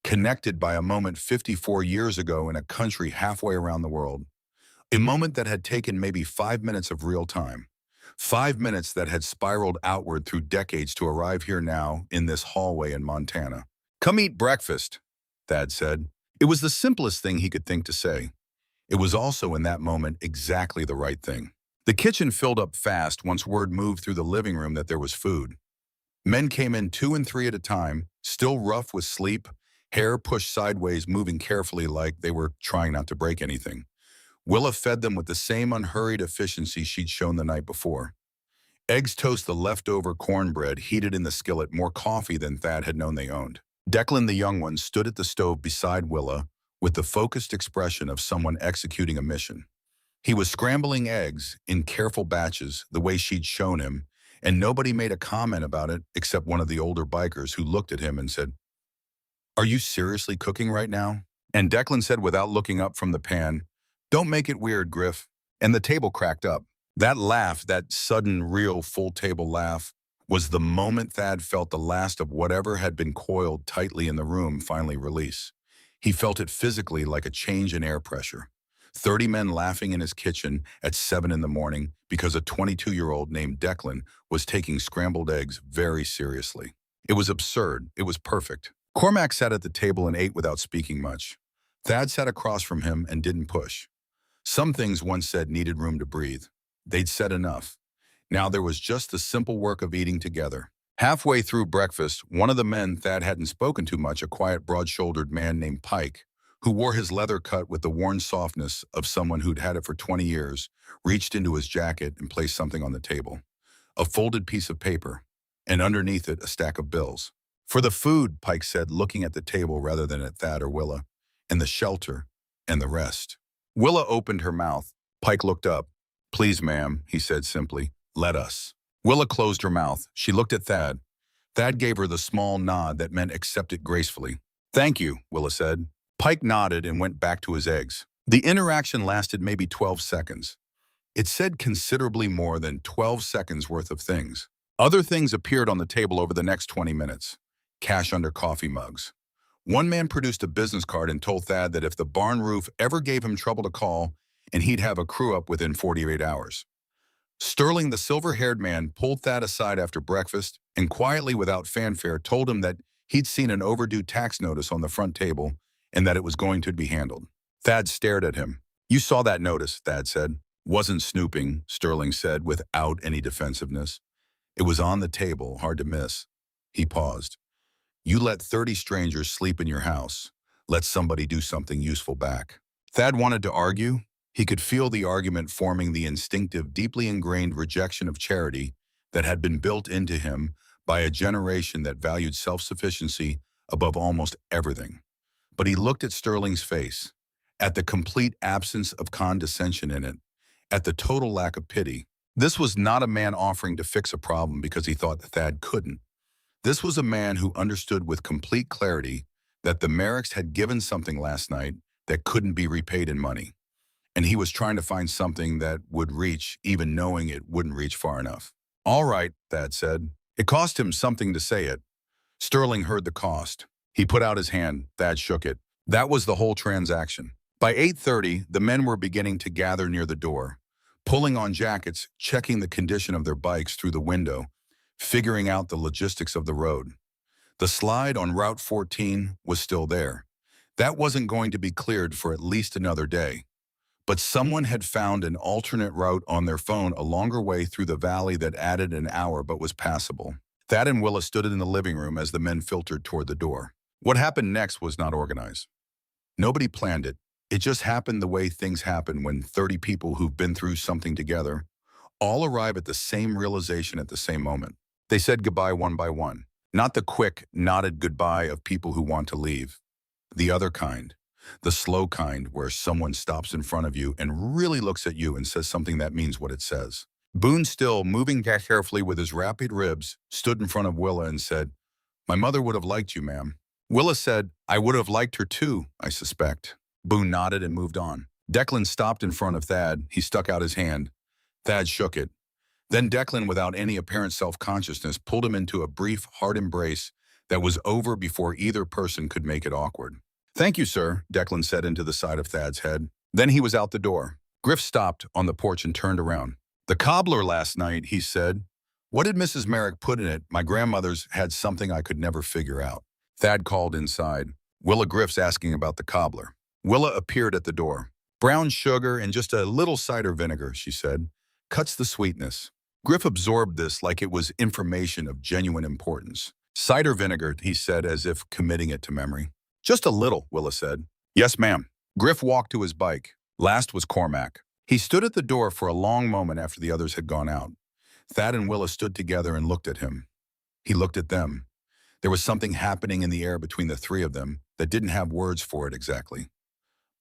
connected by a moment 54 years ago in a country halfway around the world. A moment that had taken maybe 5 minutes of real time. 5 minutes that had spiraled outward through decades to arrive here now in this hallway in Montana. Come eat breakfast, Thad said. It was the simplest thing he could think to say. It was also in that moment exactly the right thing. The kitchen filled up fast once word moved through the living room that there was food. Men came in 2 and 3 at a time, still rough with sleep, hair pushed sideways, moving carefully like they were trying not to break anything. Willa fed them with the same unhurried efficiency she'd shown the night before. Eggs toast the leftover cornbread heated in the skillet, more coffee than Thad had known they owned. Declan, the young one, stood at the stove beside Willa with the focused expression of someone executing a mission. He was scrambling eggs in careful batches the way she'd shown him, and nobody made a comment about it except one of the older bikers who looked at him and said, "Are you seriously cooking right now?" And Declan said without looking up from the pan, "Don't make it weird, Griff." And the table cracked up. That laugh, that sudden, real, full-table laugh, was the moment Thad felt the last of whatever had been coiled tightly in the room finally release. He felt it physically, like a change in air pressure. 30 men laughing in his kitchen at 7 in the morning because a 22-year-old named Declan was taking scrambled eggs very seriously. It was absurd. It was perfect. Cormac sat at the table and ate without speaking much. Thad sat across from him and didn't push. Some things once said needed room to breathe. They'd said enough. Now there was just the simple work of eating together. Halfway through breakfast, one of the men Thad hadn't spoken to much, a quiet, broad-shouldered man named Pike, who wore his leather cut with the worn softness of someone who'd had it for 20 years, reached into his jacket and placed something on the table. A folded piece of paper, and underneath it a stack of bills. "For the food," Pike said, looking at the table rather than at Thad or Willa, "and the shelter, and the rest." Willa opened her mouth. Pike looked up. "Please, ma'am," he said simply, "let us." Willa closed her mouth. She looked at Thad. Thad gave her the small nod that meant accept it gracefully. "Thank you," Willa said. Pike nodded and went back to his eggs. The interaction lasted maybe 12 seconds. It said considerably more than 12 seconds worth of things. Other things appeared on the table over the next 20 minutes. Cash under coffee mugs. One man produced a business card and told Thad that if the barn roof ever gave him trouble to call, and he'd have a crew up within 48 hours. Sterling, the silver-haired man, pulled Thad aside after breakfast and quietly, without fanfare, told him that he'd seen an overdue tax notice on the front table and that it was going to be handled. Thad stared at him. "You saw that notice," Thad said. "Wasn't snooping," Sterling said without any defensiveness. "It was on the table, hard to miss." He paused. "You let 30 strangers sleep in your house. Let somebody do something useful back." Thad wanted to argue. He could feel the argument forming, the instinctive, deeply ingrained rejection of charity that had been built into him by a generation that valued self-sufficiency above almost everything. But he looked at Sterling's face, at the complete absence of condescension in it, at the total lack of pity. This was not a man offering to fix a problem because he thought Thad couldn't. This was a man who understood with complete clarity that the Merricks had given something last night that couldn't be repaid in money. And he was trying to find something that would reach, even knowing it wouldn't reach far enough. "All right," Thad said. It cost him something to say it. Sterling heard the cost. He put out his hand. Thad shook it. That was the whole transaction. By 8:30, the men were beginning to gather near the door, pulling on jackets, checking the condition of their bikes through the window, figuring out the logistics of the road. The slide on Route 14 was still there. That wasn't going to be cleared for at least another day. But someone had found an alternate route on their phone, a longer way through the valley that added an hour but was passable. Thad and Willa stood in the living room as the men filtered toward the door. What happened next was not organized. Nobody planned it. It just happened the way things happen when 30 people who've been through something together all arrive at the same realization at the same moment. They said goodbye one by one. Not the quick, nodded goodbye of people who want to leave. The other kind. The slow kind, where someone stops in front of you and really looks at you and says something that means what it says. Boone, still moving carefully with his rapid ribs, stood in front of Willa and said, "My mother would have liked you, ma'am." Willa said, "I would have liked her too, I suspect." Boone nodded and moved on. Declan stopped in front of Thad. He stuck out his hand. Thad shook it. Then Declan, without any apparent self-consciousness, pulled him into a brief, hard embrace that was over before either person could make it awkward. "Thank you, sir," Declan said into the side of Thad's head. Then he was out the door. Griff stopped on the porch and turned around. "The cobbler last night," he said. "What did Mrs. Merrick put in it? My grandmother's had something I could never figure out." Thad called inside. "Willa, Griff's asking about the cobbler." Willa appeared at the door. "Brown sugar and just a little cider vinegar," she said. "Cuts the sweetness." Griff absorbed this like it was information of genuine importance. "Cider vinegar," he said, as if committing it to memory. "Just a little," Willa said. "Yes, ma'am." Griff walked to his bike. Last was Cormac. He stood at the door for a long moment after the others had gone out. Thad and Willa stood together and looked at him. He looked at them. There was something happening in the air between the three of them that didn't have words for it exactly.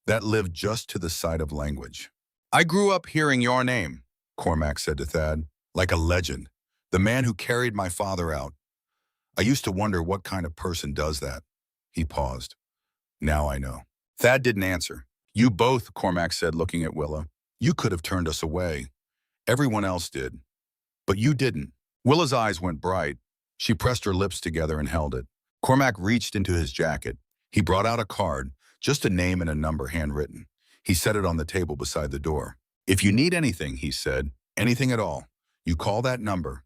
That lived just to the side of language. "I grew up hearing your name," Cormac said to Thad, "like a legend. The man who carried my father out. I used to wonder what kind of person does that." He paused. "Now I know." Thad didn't answer. "You both," Cormac said, looking at Willa. "You could have turned us away. Everyone else did. But you didn't." Willa's eyes went bright. She pressed her lips together and held it. Cormac reached into his jacket. He brought out a card, just a name and a number handwritten. He set it on the table beside the door. "If you need anything," he said, "anything at all, you call that number,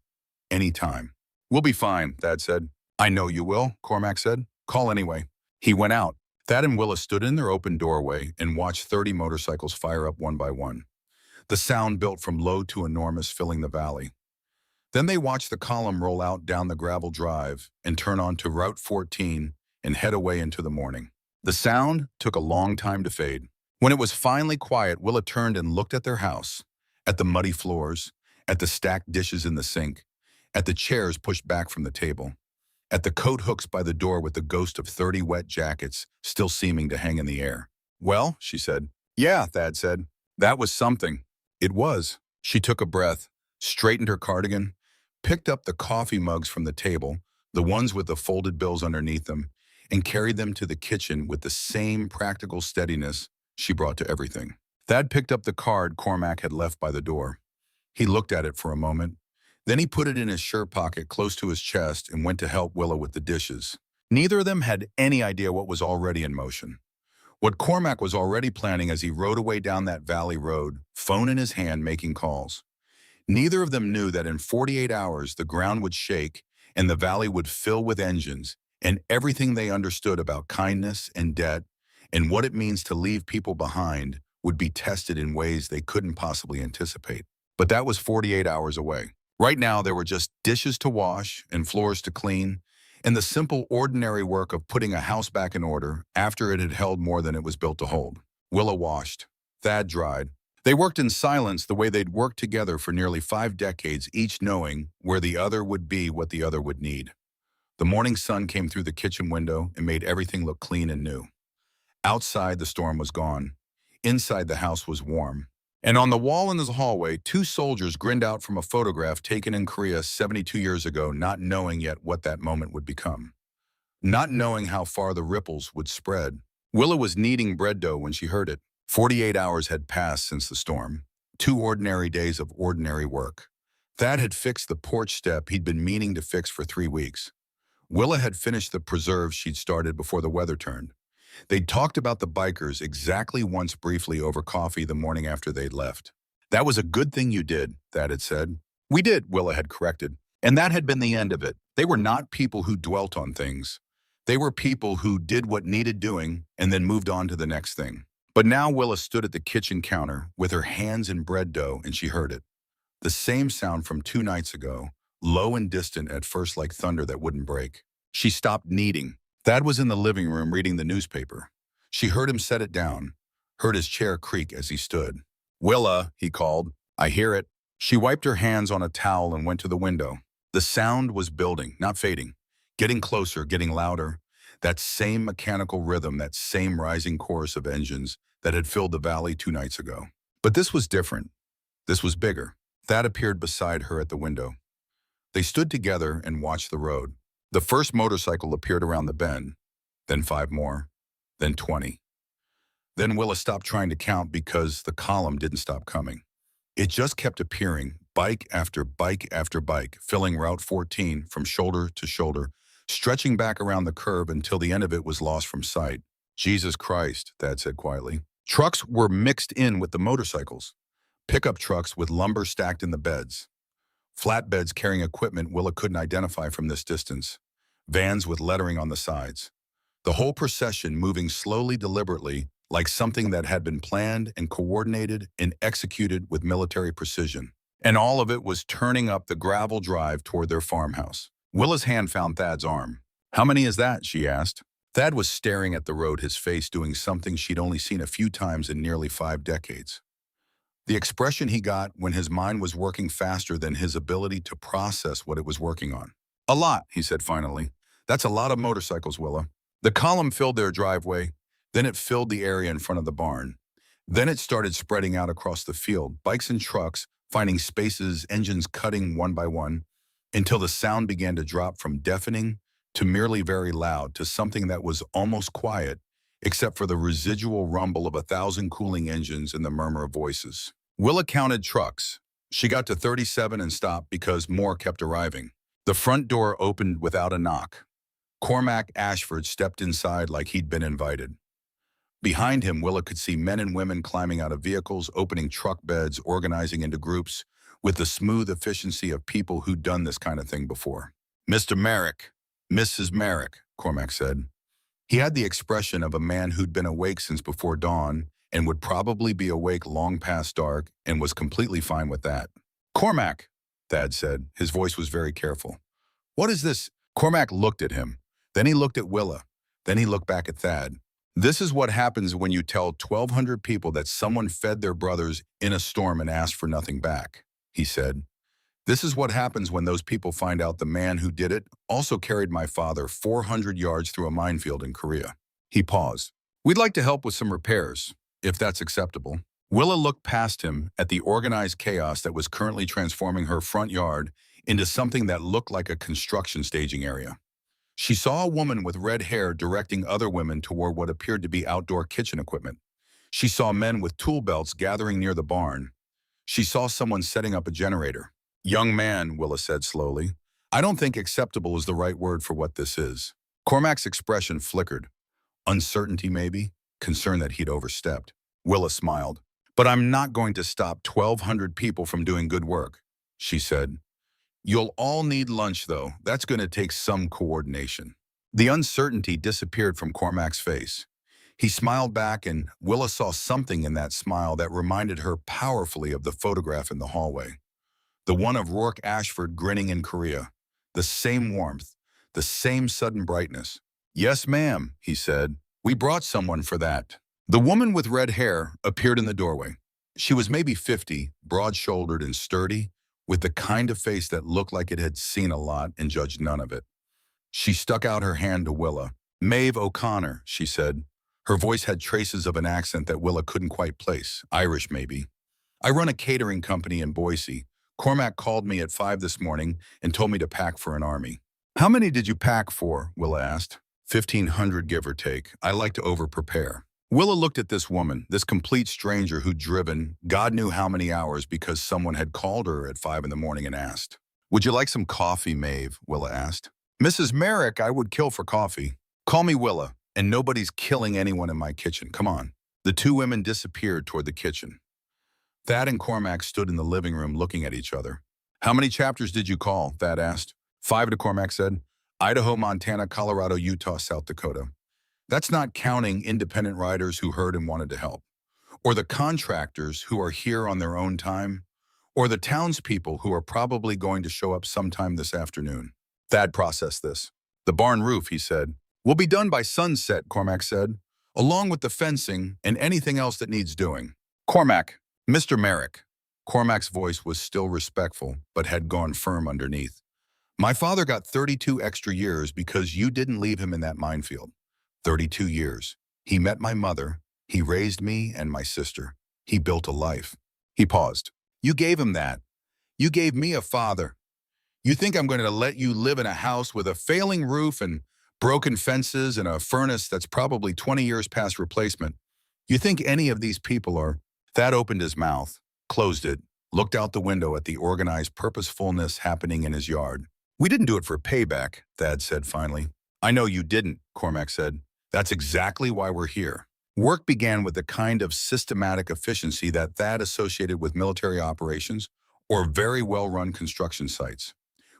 anytime." "We'll be fine," Thad said. "I know you will," Cormac said. "Call anyway." He went out. Thad and Willa stood in their open doorway and watched 30 motorcycles fire up one by one. The sound built from low to enormous, filling the valley. Then they watched the column roll out down the gravel drive and turn onto Route 14 and head away into the morning. The sound took a long time to fade. When it was finally quiet, Willa turned and looked at their house, at the muddy floors, at the stacked dishes in the sink, at the chairs pushed back from the table, at the coat hooks by the door with the ghost of 30 wet jackets still seeming to hang in the air. "Well," she said. "Yeah," Thad said. "That was something." It was. She took a breath, straightened her cardigan, picked up the coffee mugs from the table, the ones with the folded bills underneath them, and carried them to the kitchen with the same practical steadiness she brought to everything. Thad picked up the card Cormac had left by the door. He looked at it for a moment. Then he put it in his shirt pocket close to his chest and went to help Willa with the dishes. Neither of them had any idea what was already in motion. What Cormac was already planning as he rode away down that valley road, phone in his hand, making calls. Neither of them knew that in 48 hours the ground would shake and the valley would fill with engines, and everything they understood about kindness and debt and what it means to leave people behind would be tested in ways they couldn't possibly anticipate. But that was 48 hours away. Right now, there were just dishes to wash and floors to clean, and the simple, ordinary work of putting a house back in order after it had held more than it was built to hold. Willa washed. Thad dried. They worked in silence the way they'd worked together for nearly 5 decades, each knowing where the other would be, what the other would need. The morning sun came through the kitchen window and made everything look clean and new. Outside, the storm was gone. Inside, the house was warm. And on the wall in the hallway, 2 soldiers grinned out from a photograph taken in Korea 72 years ago, not knowing yet what that moment would become. Not knowing how far the ripples would spread. Willa was kneading bread dough when she heard it. 48 hours had passed since the storm. 2 ordinary days of ordinary work. Thad had fixed the porch step he'd been meaning to fix for 3 weeks. Willa had finished the preserves she'd started before the weather turned. They'd talked about the bikers exactly once briefly over coffee the morning after they'd left. "That was a good thing you did," Thad had said. "We did," Willa had corrected. And that had been the end of it. They were not people who dwelt on things. They were people who did what needed doing and then moved on to the next thing. But now Willa stood at the kitchen counter with her hands in bread dough, and she heard it. The same sound from 2 nights ago, low and distant at first like thunder that wouldn't break. She stopped kneading. Thad was in the living room reading the newspaper. She heard him set it down, heard his chair creak as he stood. "Willa," he called. "I hear it." She wiped her hands on a towel and went to the window. The sound was building, not fading. Getting closer, getting louder. That same mechanical rhythm, that same rising chorus of engines that had filled the valley 2 nights ago. But this was different. This was bigger. Thad appeared beside her at the window. They stood together and watched the road. The first motorcycle appeared around the bend, then 5 more, then 20. Then Willa stopped trying to count because the column didn't stop coming. It just kept appearing, bike after bike after bike, filling Route 14 from shoulder to shoulder, stretching back around the curve until the end of it was lost from sight. "Jesus Christ," Thad said quietly. Trucks were mixed in with the motorcycles. Pickup trucks with lumber stacked in the beds. Flatbeds carrying equipment Willa couldn't identify from this distance. Vans with lettering on the sides. The whole procession moving slowly, deliberately, like something that had been planned and coordinated and executed with military precision. And all of it was turning up the gravel drive toward their farmhouse. Willa's hand found Thad's arm. "How many is that?" she asked. Thad was staring at the road, his face doing something she'd only seen a few times in nearly 5 decades. The expression he got when his mind was working faster than his ability to process what it was working on. "A lot," he said finally. "That's a lot of motorcycles, Willa." The column filled their driveway, then it filled the area in front of the barn. Then it started spreading out across the field, bikes and trucks, finding spaces, engines cutting one by one, until the sound began to drop from deafening to merely very loud to something that was almost quiet, except for the residual rumble of 1,000 cooling engines and the murmur of voices. Willa counted trucks. She got to 37 and stopped because more kept arriving. The front door opened without a knock. Cormac Ashford stepped inside like he'd been invited. Behind him, Willa could see men and women climbing out of vehicles, opening truck beds, organizing into groups, with the smooth efficiency of people who'd done this kind of thing before. "Mr. Merrick, Mrs. Merrick," Cormac said. He had the expression of a man who'd been awake since before dawn and would probably be awake long past dark and was completely fine with that. "Cormac," Thad said. His voice was very careful. "What is this?" Cormac looked at him. Then he looked at Willa. Then he looked back at Thad. "This is what happens when you tell 1,200 people that someone fed their brothers in a storm and asked for nothing back," he said. "This is what happens when those people find out the man who did it also carried my father 400 yards through a minefield in Korea." He paused. "We'd like to help with some repairs, if that's acceptable." Willa looked past him at the organized chaos that was currently transforming her front yard into something that looked like a construction staging area. She saw a woman with red hair directing other women toward what appeared to be outdoor kitchen equipment. She saw men with tool belts gathering near the barn. She saw someone setting up a generator. "Young man," Willa said slowly, "I don't think acceptable is the right word for what this is." Cormac's expression flickered. Uncertainty, maybe? Concern that he'd overstepped. Willa smiled. "But I'm not going to stop 1,200 people from doing good work," she said. "You'll all need lunch, though. That's going to take some coordination." The uncertainty disappeared from Cormac's face. He smiled back, and Willa saw something in that smile that reminded her powerfully of the photograph in the hallway. The one of Rourke Ashford grinning in Korea. The same warmth, the same sudden brightness. "Yes, ma'am," he said. "We brought someone for that." The woman with red hair appeared in the doorway. She was maybe 50, broad-shouldered and sturdy, with the kind of face that looked like it had seen a lot and judged none of it. She stuck out her hand to Willa. "Maeve O'Connor," she said. Her voice had traces of an accent that Willa couldn't quite place. Irish, maybe. "I run a catering company in Boise. Cormac called me at 5 this morning and told me to pack for an army." "How many did you pack for?" Willa asked. 1,500, give or take. I like to over-prepare." Willa looked at this woman, this complete stranger who'd driven God knew how many hours because someone had called her at 5 in the morning and asked. "Would you like some coffee, Maeve?" Willa asked. "Mrs. Merrick, I would kill for coffee." "Call me Willa, and nobody's killing anyone in my kitchen. Come on." The two women disappeared toward the kitchen. Thad and Cormac stood in the living room looking at each other. "How many chapters did you call?" Thad asked. 5, Cormac said. "Idaho, Montana, Colorado, Utah, South Dakota. That's not counting independent riders who heard and wanted to help, or the contractors who are here on their own time, or the townspeople who are probably going to show up sometime this afternoon." Thad processed this. "The barn roof," he said. "Will be done by sunset," Cormac said, "along with the fencing and anything else that needs doing." "Cormac, Mr. Merrick." Cormac's voice was still respectful, but had gone firm underneath. "My father got 32 extra years because you didn't leave him in that minefield. 32 years. He met my mother. He raised me and my sister. He built a life." He paused. "You gave him that. You gave me a father. You think I'm going to let you live in a house with a failing roof and broken fences and a furnace that's probably 20 years past replacement? You think any of these people are—" Thad opened his mouth, closed it, looked out the window at the organized purposefulness happening in his yard. "We didn't do it for payback," Thad said finally. "I know you didn't," Cormac said. "That's exactly why we're here." Work began with the kind of systematic efficiency that Thad associated with military operations or very well-run construction sites.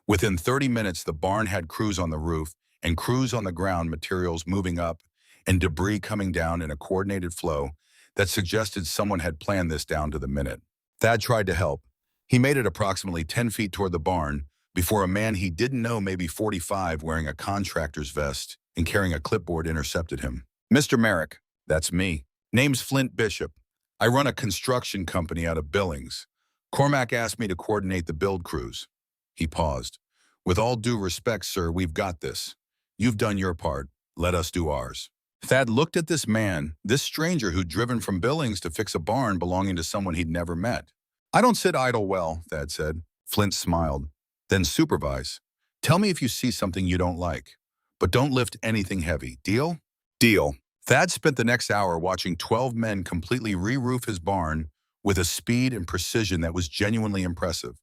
Within 30 minutes, the barn had crews on the roof and crews on the ground, materials moving up and debris coming down in a coordinated flow that suggested someone had planned this down to the minute. Thad tried to help. He made it approximately 10 feet toward the barn before a man he didn't know, maybe 45, wearing a contractor's vest, and carrying a clipboard intercepted him. "Mr. Merrick, that's me. Name's Flint Bishop. I run a construction company out of Billings. Cormac asked me to coordinate the build crews." He paused. "With all due respect, sir, we've got this. You've done your part. Let us do ours." Thad looked at this man, this stranger who'd driven from Billings to fix a barn belonging to someone he'd never met. "I don't sit idle well," Thad said. Flint smiled. "Then supervise. Tell me if you see something you don't like. But don't lift anything heavy. Deal?" "Deal." Thad spent the next hour watching 12 men completely re-roof his barn with a speed and precision that was genuinely impressive.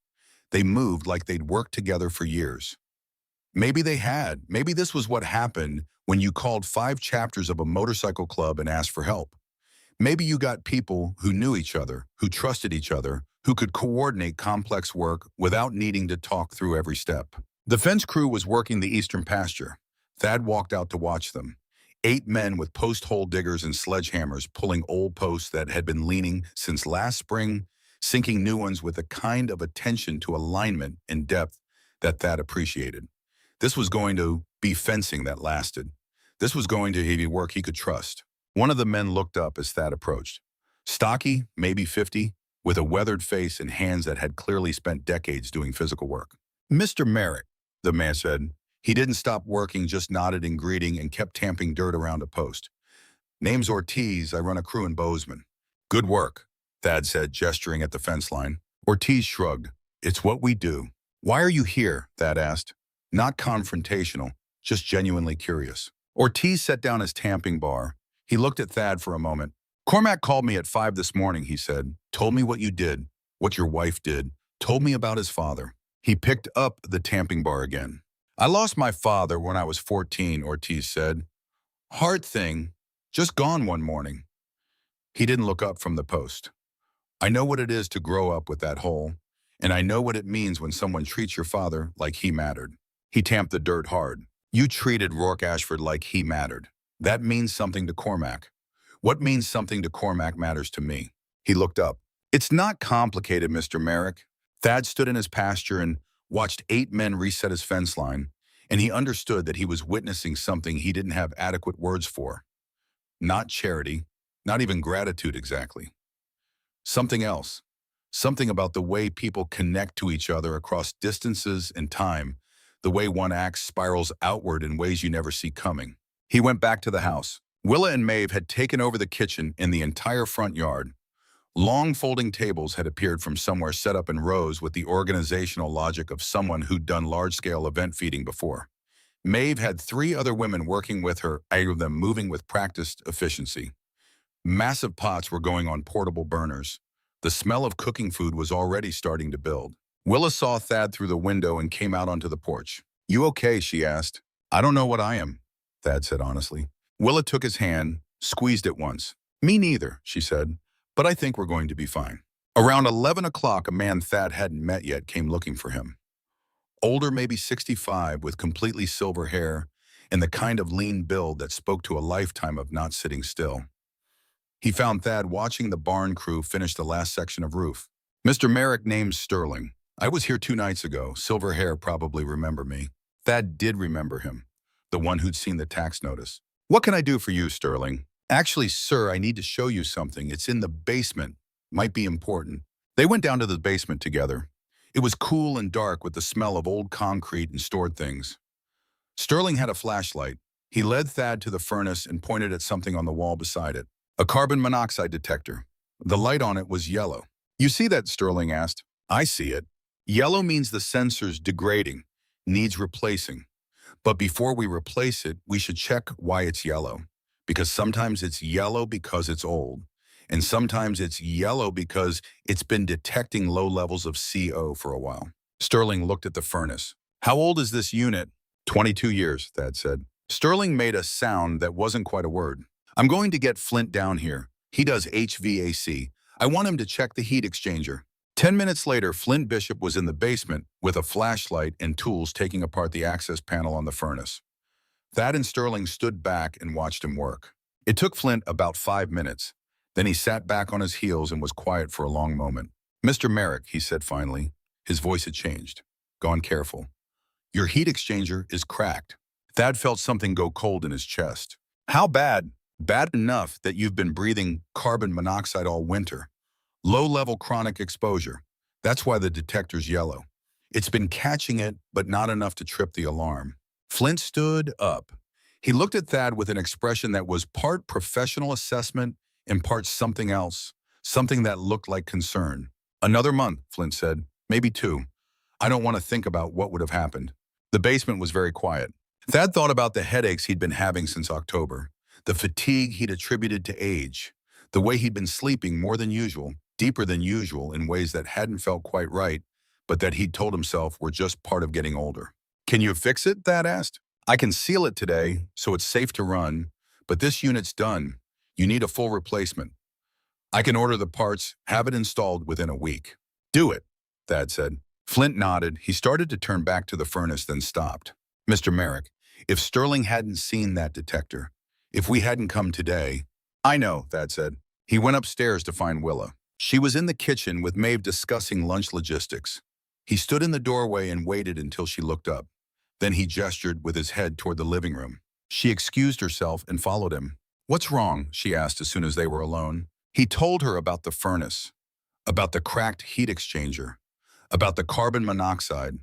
They moved like they'd worked together for years. Maybe they had. Maybe this was what happened when you called 5 chapters of a motorcycle club and asked for help. Maybe you got people who knew each other, who trusted each other, who could coordinate complex work without needing to talk through every step. The fence crew was working the eastern pasture. Thad walked out to watch them. 8 men with post-hole diggers and sledgehammers pulling old posts that had been leaning since last spring, sinking new ones with a kind of attention to alignment and depth that Thad appreciated. This was going to be fencing that lasted. This was going to be work he could trust. One of the men looked up as Thad approached. Stocky, maybe 50, with a weathered face and hands that had clearly spent decades doing physical work. "Mr. Merrick," the man said. He didn't stop working, just nodded in greeting and kept tamping dirt around a post. "Name's Ortiz. I run a crew in Bozeman." "Good work," Thad said, gesturing at the fence line. Ortiz shrugged. "It's what we do." "Why are you here?" Thad asked. Not confrontational, just genuinely curious. Ortiz set down his tamping bar. He looked at Thad for a moment. "Cormac called me at 5 this morning," he said. "Told me what you did, what your wife did. Told me about his father." He picked up the tamping bar again. "I lost my father when I was 14, Ortiz said. "Hard thing. Just gone one morning." He didn't look up from the post. "I know what it is to grow up with that hole, and I know what it means when someone treats your father like he mattered." He tamped the dirt hard. "You treated Rourke Ashford like he mattered. That means something to Cormac. What means something to Cormac matters to me." He looked up. "It's not complicated, Mr. Merrick." Thad stood in his pasture and watched 8 men reset his fence line, and he understood that he was witnessing something he didn't have adequate words for. Not charity, not even gratitude exactly. Something else. Something about the way people connect to each other across distances and time, the way one act spirals outward in ways you never see coming. He went back to the house. Willa and Maeve had taken over the kitchen and the entire front yard. Long folding tables had appeared from somewhere, set up in rows with the organizational logic of someone who'd done large-scale event feeding before. Maeve had 3 other women working with her, 8 of them moving with practiced efficiency. Massive pots were going on portable burners. The smell of cooking food was already starting to build. Willa saw Thad through the window and came out onto the porch. "You okay?" she asked. "I don't know what I am," Thad said honestly. Willa took his hand, squeezed it once. "Me neither," she said, "but I think we're going to be fine." Around 11 o'clock, a man Thad hadn't met yet came looking for him. Older, maybe 65, with completely silver hair and the kind of lean build that spoke to a lifetime of not sitting still. He found Thad watching the barn crew finish the last section of roof. "Mr. Merrick, name's Sterling. I was here 2 nights ago. Silver hair, probably remember me." Thad did remember him, the one who'd seen the tax notice. "What can I do for you, Sterling?" "Actually, sir, I need to show you something. It's in the basement. Might be important." They went down to the basement together. It was cool and dark with the smell of old concrete and stored things. Sterling had a flashlight. He led Thad to the furnace and pointed at something on the wall beside it. A carbon monoxide detector. The light on it was yellow. "You see that?" Sterling asked. "I see it. Yellow means the sensor's degrading, needs replacing. But before we replace it, we should check why it's yellow. Because sometimes it's yellow because it's old. And sometimes it's yellow because it's been detecting low levels of CO for a while." Sterling looked at the furnace. "How old is this unit?" 22 years, Thad said. Sterling made a sound that wasn't quite a word. "I'm going to get Flint down here. He does HVAC. I want him to check the heat exchanger." 10 minutes later, Flint Bishop was in the basement with a flashlight and tools taking apart the access panel on the furnace. Thad and Sterling stood back and watched him work. It took Flint about 5 minutes. Then he sat back on his heels and was quiet for a long moment. "Mr. Merrick," he said finally. His voice had changed. "Gone careful. Your heat exchanger is cracked." Thad felt something go cold in his chest. How bad? Bad enough that you've been breathing carbon monoxide all winter. Low-level chronic exposure. That's why the detector's yellow. It's been catching it, but not enough to trip the alarm. Flint stood up. He looked at Thad with an expression that was part professional assessment and part something else, something that looked like concern. Another month, Flint said. Maybe two. I don't want to think about what would have happened. The basement was very quiet. Thad thought about the headaches he'd been having since October, the fatigue he'd attributed to age, the way he'd been sleeping more than usual, deeper than usual in ways that hadn't felt quite right, but that he'd told himself were just part of getting older. Can you fix it? Thad asked. I can seal it today, so it's safe to run, but this unit's done. You need a full replacement. I can order the parts, have it installed within a week. Do it, Thad said. Flint nodded. He started to turn back to the furnace, then stopped. Mr. Merrick, if Sterling hadn't seen that detector, if we hadn't come today— I know, Thad said. He went upstairs to find Willa. She was in the kitchen with Maeve discussing lunch logistics. He stood in the doorway and waited until she looked up. Then he gestured with his head toward the living room. She excused herself and followed him. What's wrong? She asked as soon as they were alone. He told her about the furnace, about the cracked heat exchanger, about the carbon monoxide,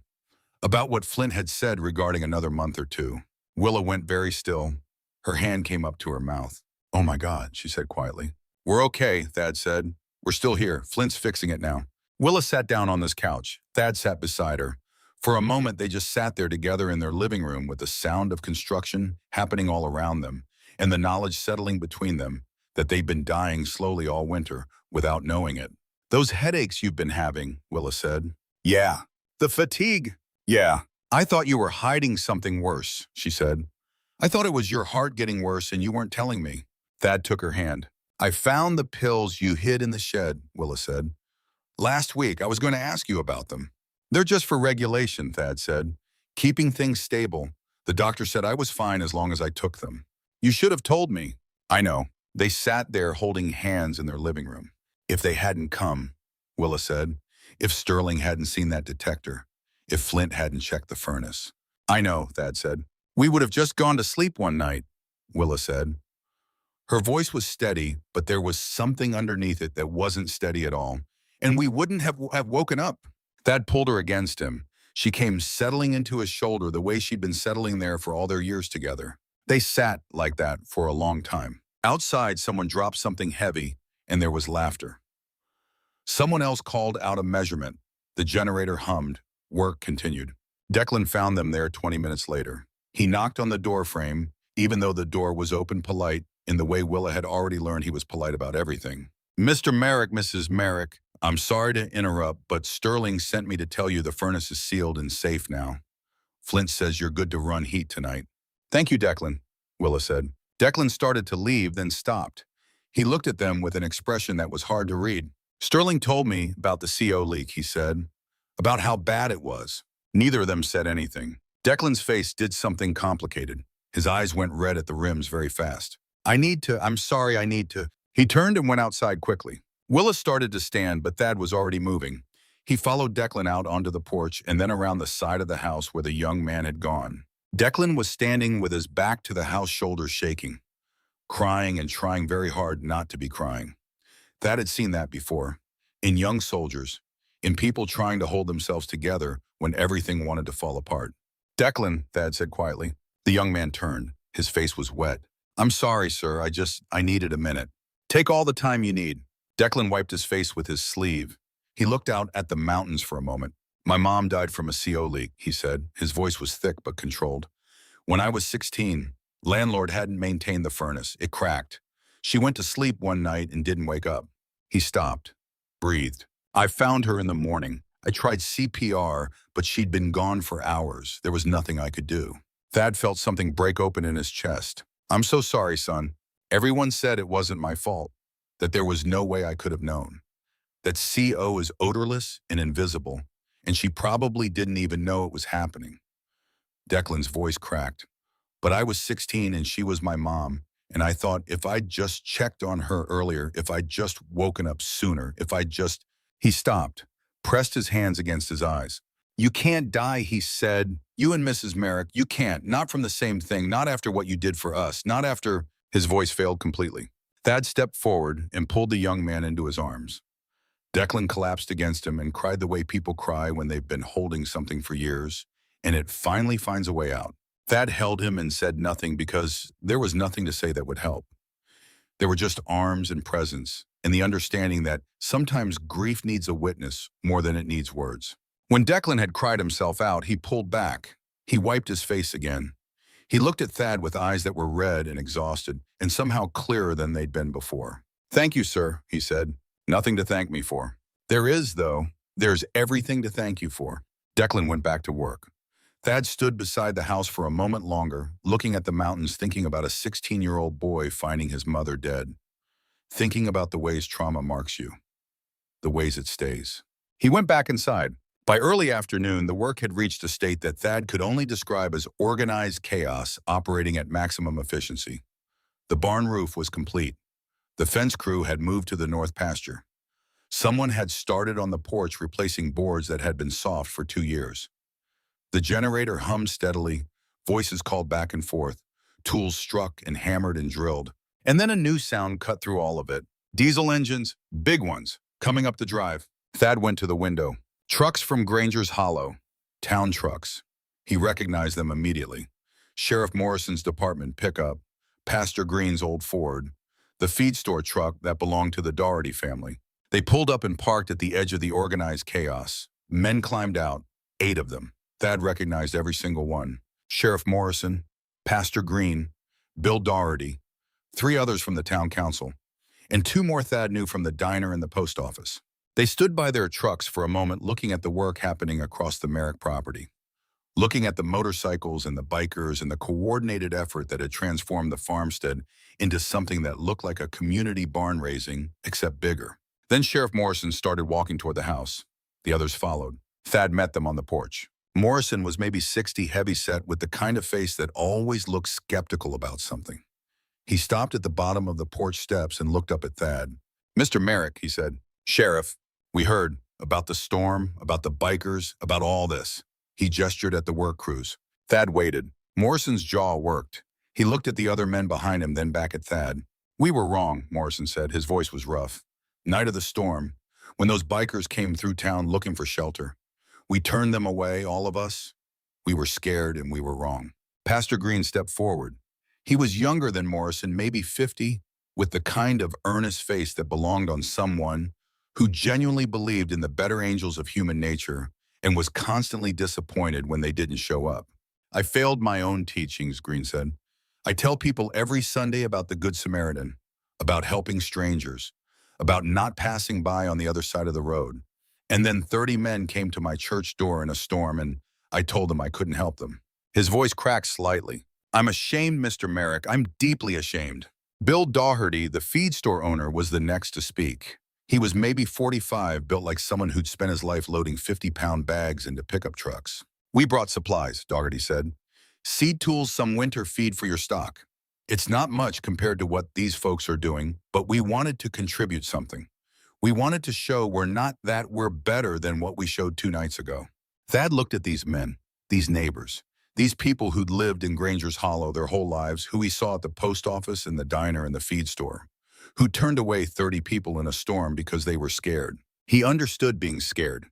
about what Flint had said regarding another month or two. Willa went very still. Her hand came up to her mouth. Oh my God, she said quietly. We're okay, Thad said. We're still here. Flint's fixing it now. Willa sat down on this couch. Thad sat beside her. For a moment, they just sat there together in their living room with the sound of construction happening all around them and the knowledge settling between them that they'd been dying slowly all winter without knowing it. Those headaches you've been having, Willa said. Yeah. The fatigue. Yeah. I thought you were hiding something worse, she said. I thought it was your heart getting worse and you weren't telling me. Thad took her hand. I found the pills you hid in the shed, Willa said. Last week, I was going to ask you about them. They're just for regulation, Thad said. Keeping things stable. The doctor said I was fine as long as I took them. You should have told me. I know. They sat there holding hands in their living room. If they hadn't come, Willa said. If Sterling hadn't seen that detector. If Flint hadn't checked the furnace. I know, Thad said. We would have just gone to sleep one night, Willa said. Her voice was steady, but there was something underneath it that wasn't steady at all. And we wouldn't have woken up. Thad pulled her against him. She came settling into his shoulder the way she'd been settling there for all their years together. They sat like that for a long time. Outside, someone dropped something heavy, and there was laughter. Someone else called out a measurement. The generator hummed. Work continued. Declan found them there 20 minutes later. He knocked on the door frame, even though the door was open polite, in the way Willa had already learned he was polite about everything. Mr. Merrick, Mrs. Merrick, I'm sorry to interrupt, but Sterling sent me to tell you the furnace is sealed and safe now. Flint says you're good to run heat tonight. Thank you, Declan, Willa said. Declan started to leave, then stopped. He looked at them with an expression that was hard to read. Sterling told me about the CO leak, he said, about how bad it was. Neither of them said anything. Declan's face did something complicated. His eyes went red at the rims very fast. I'm sorry, I need to. He turned and went outside quickly. Willa started to stand, but Thad was already moving. He followed Declan out onto the porch and then around the side of the house where the young man had gone. Declan was standing with his back to the house, shoulders shaking, crying and trying very hard not to be crying. Thad had seen that before, in young soldiers, in people trying to hold themselves together when everything wanted to fall apart. Declan, Thad said quietly. The young man turned. His face was wet. I'm sorry, sir. I needed a minute. Take all the time you need. Declan wiped his face with his sleeve. He looked out at the mountains for a moment. My mom died from a CO leak, he said. His voice was thick but controlled. When I was 16, landlord hadn't maintained the furnace. It cracked. She went to sleep one night and didn't wake up. He stopped, breathed. I found her in the morning. I tried CPR, but she'd been gone for hours. There was nothing I could do. Thad felt something break open in his chest. I'm so sorry, son. Everyone said it wasn't my fault, that there was no way I could have known, that CO is odorless and invisible, and she probably didn't even know it was happening. Declan's voice cracked. But I was 16 and she was my mom, and I thought if I'd just checked on her earlier, if I'd just woken up sooner, if I'd just— He stopped, pressed his hands against his eyes. "You can't die," he said. "You and Mrs. Merrick, you can't. Not from the same thing. Not after what you did for us. Not after—" His voice failed completely. Thad stepped forward and pulled the young man into his arms. Declan collapsed against him and cried the way people cry when they've been holding something for years, and it finally finds a way out. Thad held him and said nothing because there was nothing to say that would help. There were just arms and presence, and the understanding that sometimes grief needs a witness more than it needs words. When Declan had cried himself out, he pulled back. He wiped his face again. He looked at Thad with eyes that were red and exhausted, and somehow clearer than they'd been before. "Thank you, sir," he said. "Nothing to thank me for." "There is, though. There's everything to thank you for." Declan went back to work. Thad stood beside the house for a moment longer, looking at the mountains, thinking about a 16-year-old boy finding his mother dead. Thinking about the ways trauma marks you, the ways it stays. He went back inside. By early afternoon, the work had reached a state that Thad could only describe as organized chaos operating at maximum efficiency. The barn roof was complete. The fence crew had moved to the north pasture. Someone had started on the porch replacing boards that had been soft for 2 years. The generator hummed steadily, voices called back and forth, tools struck and hammered and drilled. And then a new sound cut through all of it. Diesel engines, big ones, coming up the drive. Thad went to the window. Trucks from Granger's Hollow. Town trucks. He recognized them immediately. Sheriff Morrison's department pickup, Pastor Green's old Ford, the feed store truck that belonged to the Doherty family. They pulled up and parked at the edge of the organized chaos. Men climbed out, 8 of them. Thad recognized every single one. Sheriff Morrison, Pastor Green, Bill Doherty, 3 others from the town council, and 2 more Thad knew from the diner and the post office. They stood by their trucks for a moment looking at the work happening across the Merrick property, looking at the motorcycles and the bikers and the coordinated effort that had transformed the farmstead into something that looked like a community barn raising, except bigger. Then Sheriff Morrison started walking toward the house. The others followed. Thad met them on the porch. Morrison was maybe 60, heavy-set, with the kind of face that always looks skeptical about something. He stopped at the bottom of the porch steps and looked up at Thad. "Mr. Merrick," he said. "Sheriff, we heard about the storm, about the bikers, about all this." He gestured at the work crews. Thad waited. Morrison's jaw worked. He looked at the other men behind him, then back at Thad. "We were wrong," Morrison said. His voice was rough. "Night of the storm, when those bikers came through town looking for shelter, we turned them away, all of us. We were scared and we were wrong." Pastor Green stepped forward. He was younger than Morrison, maybe 50, with the kind of earnest face that belonged on someone who genuinely believed in the better angels of human nature and was constantly disappointed when they didn't show up. "I failed my own teachings," Green said. "I tell people every Sunday about the Good Samaritan, about helping strangers, about not passing by on the other side of the road. And then 30 men came to my church door in a storm, and I told them I couldn't help them." His voice cracked slightly. "I'm ashamed, Mr. Merrick. I'm deeply ashamed." Bill Doherty, the feed store owner, was the next to speak. He was maybe 45, built like someone who'd spent his life loading 50-pound bags into pickup trucks. "We brought supplies," Doherty said. "Seed tools, some winter feed for your stock. It's not much compared to what these folks are doing, but we wanted to contribute something. We wanted to show we're better than what we showed 2 nights ago." Thad looked at these men, these neighbors, these people who'd lived in Granger's Hollow their whole lives, who he saw at the post office and the diner and the feed store, who turned away 30 people in a storm because they were scared. He understood being scared.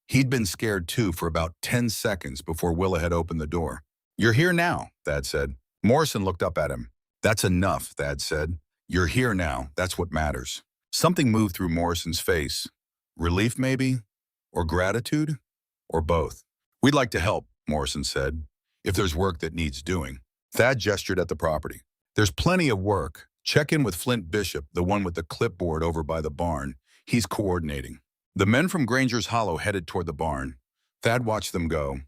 He'd been scared too for about 10 seconds before Willa had opened the door. "You're here now," Thad said. Morrison looked up at him. "That's enough," Thad said. "You're here now. That's what matters." Something moved through Morrison's face. Relief, maybe? Or gratitude? Or both? "We'd like to help," Morrison said, "if there's work that needs doing." Thad gestured at the property. "There's plenty of work. Check in with Flint Bishop, the one with the clipboard over by the barn. He's coordinating." The men from Granger's Hollow headed toward the barn. Thad watched them go.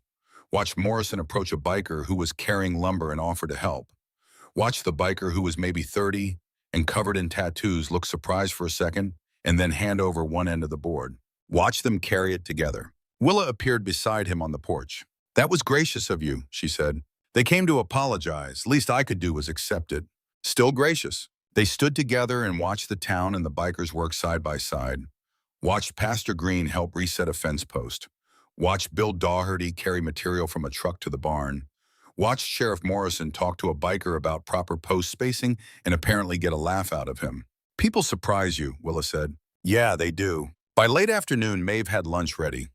Watched Morrison approach a biker who was carrying lumber and offer to help. Watched the biker who was maybe 30 and covered in tattoos look surprised for a second and then hand over one end of the board. Watched them carry it together. Willa appeared beside him on the porch. "That was gracious of you," she said. "They came to apologize. Least I could do was accept it." Still gracious. They stood together and watched the town and the bikers work side by side. Watched Pastor Green help reset a fence post. watched Bill Daugherty carry material from a truck to the barn, watched Sheriff Morrison talk to a biker about proper post spacing and apparently get a laugh out of him. People surprise you, Willa said. Yeah, they do. By late afternoon, Maeve had lunch ready.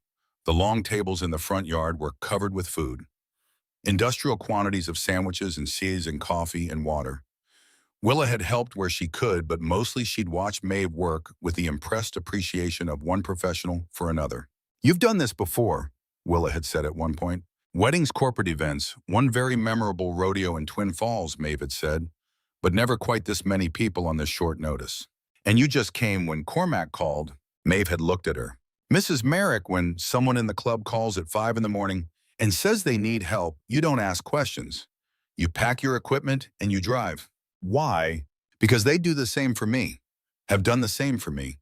The long tables in the front yard were covered with food. Industrial quantities of sandwiches and seasoned coffee and water. Willa had helped where she could, but mostly she'd watched Maeve work with the impressed appreciation of one professional for another. You've done this before, Willa had said at one point. Weddings, corporate events, one very memorable rodeo in Twin Falls, Maeve had said, but never quite this many people on this short notice. And you just came when Cormac called. Maeve had looked at her. Mrs. Merrick, when someone in the club calls at 5 in the morning and says they need help, you don't ask questions. You pack your equipment and you drive. Why? Because they do the same for me, have done the same for me.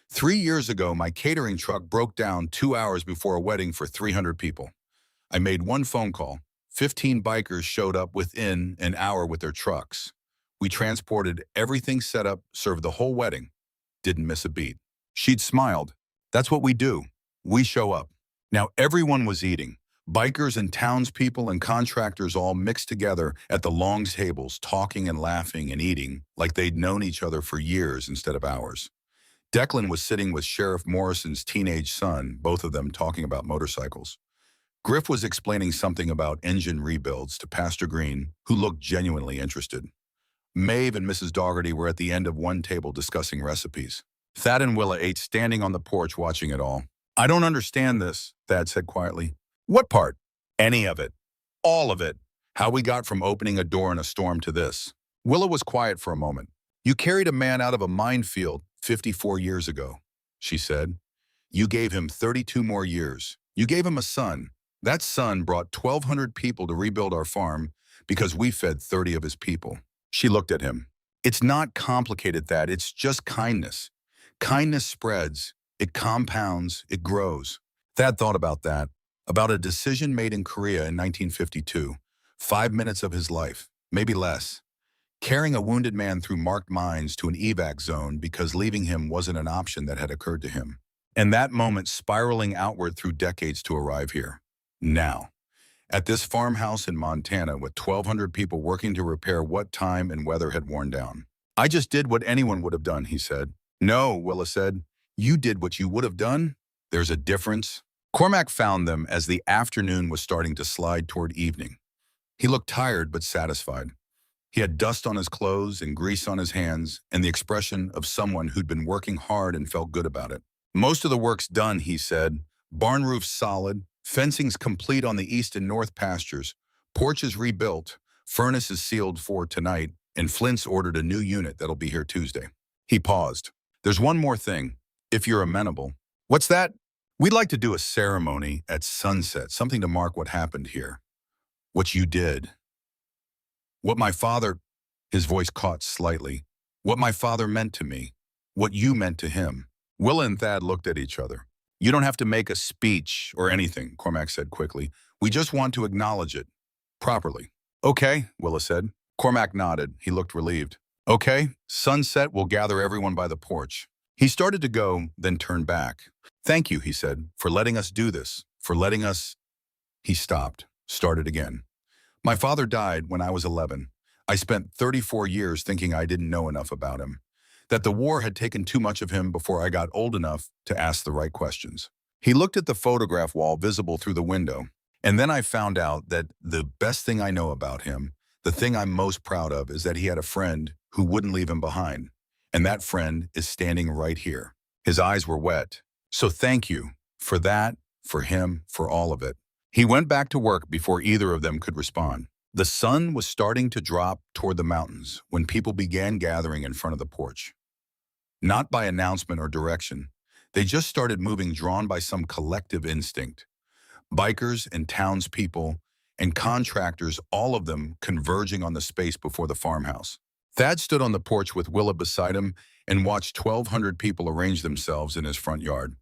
3 years ago, my catering truck broke down 2 hours before a wedding for 300 people. I made one phone call. 15 bikers showed up within an hour with their trucks. We transported everything set up, served the whole wedding. Didn't miss a beat. She'd smiled. That's what we do. We show up. Now everyone was eating. Bikers and townspeople and contractors all mixed together at the long tables, talking and laughing and eating like they'd known each other for years instead of hours. Declan was sitting with Sheriff Morrison's teenage son, both of them talking about motorcycles. Griff was explaining something about engine rebuilds to Pastor Green, who looked genuinely interested. Maeve and Mrs. Daugherty were at the end of one table discussing recipes. Thad and Willa ate standing on the porch watching it all. I don't understand this, Thad said quietly. What part? Any of it. All of it. How we got from opening a door in a storm to this. Willa was quiet for a moment. You carried a man out of a minefield 54 years ago, she said. You gave him 32 more years. You gave him a son. That son brought 1,200 people to rebuild our farm because we fed 30 of his people. She looked at him. It's not complicated, Thad. It's just kindness. Kindness spreads. It compounds. It grows. Thad thought about that, about a decision made in Korea in 1952. 5 minutes of his life, maybe less. Carrying a wounded man through marked mines to an evac zone because leaving him wasn't an option that had occurred to him. And that moment spiraling outward through decades to arrive here. Now, at this farmhouse in Montana with 1,200 people working to repair what time and weather had worn down. I just did what anyone would have done, he said. No, Willa said. You did what you would have done? There's a difference. Cormac found them as the afternoon was starting to slide toward evening. He looked tired but satisfied. He had dust on his clothes and grease on his hands and the expression of someone who'd been working hard and felt good about it. Most of the work's done, he said. Barn roof's solid, fencing's complete on the east and north pastures, porch is rebuilt, furnace is sealed for tonight, and Flint's ordered a new unit that'll be here Tuesday. He paused. There's one more thing, if you're amenable. What's that? We'd like to do a ceremony at sunset, something to mark what happened here. What you did. What my father, his voice caught slightly, what my father meant to me, what you meant to him. Willa and Thad looked at each other. You don't have to make a speech or anything, Cormac said quickly. We just want to acknowledge it. Properly. Okay, Willa said. Cormac nodded. He looked relieved. Okay, sunset will gather everyone by the porch. He started to go, then turned back. Thank you, he said, for letting us do this, for letting us... He stopped, started again. My father died when I was 11. I spent 34 years thinking I didn't know enough about him, that the war had taken too much of him before I got old enough to ask the right questions. He looked at the photograph wall visible through the window, and then I found out that the best thing I know about him, the thing I'm most proud of, is that he had a friend who wouldn't leave him behind. And that friend is standing right here. His eyes were wet. So thank you for that, for him, for all of it. He went back to work before either of them could respond. The sun was starting to drop toward the mountains when people began gathering in front of the porch. Not by announcement or direction. They just started moving, drawn by some collective instinct. Bikers and townspeople and contractors, all of them converging on the space before the farmhouse. Thad stood on the porch with Willa beside him and watched 1,200 people arrange themselves in his front yard.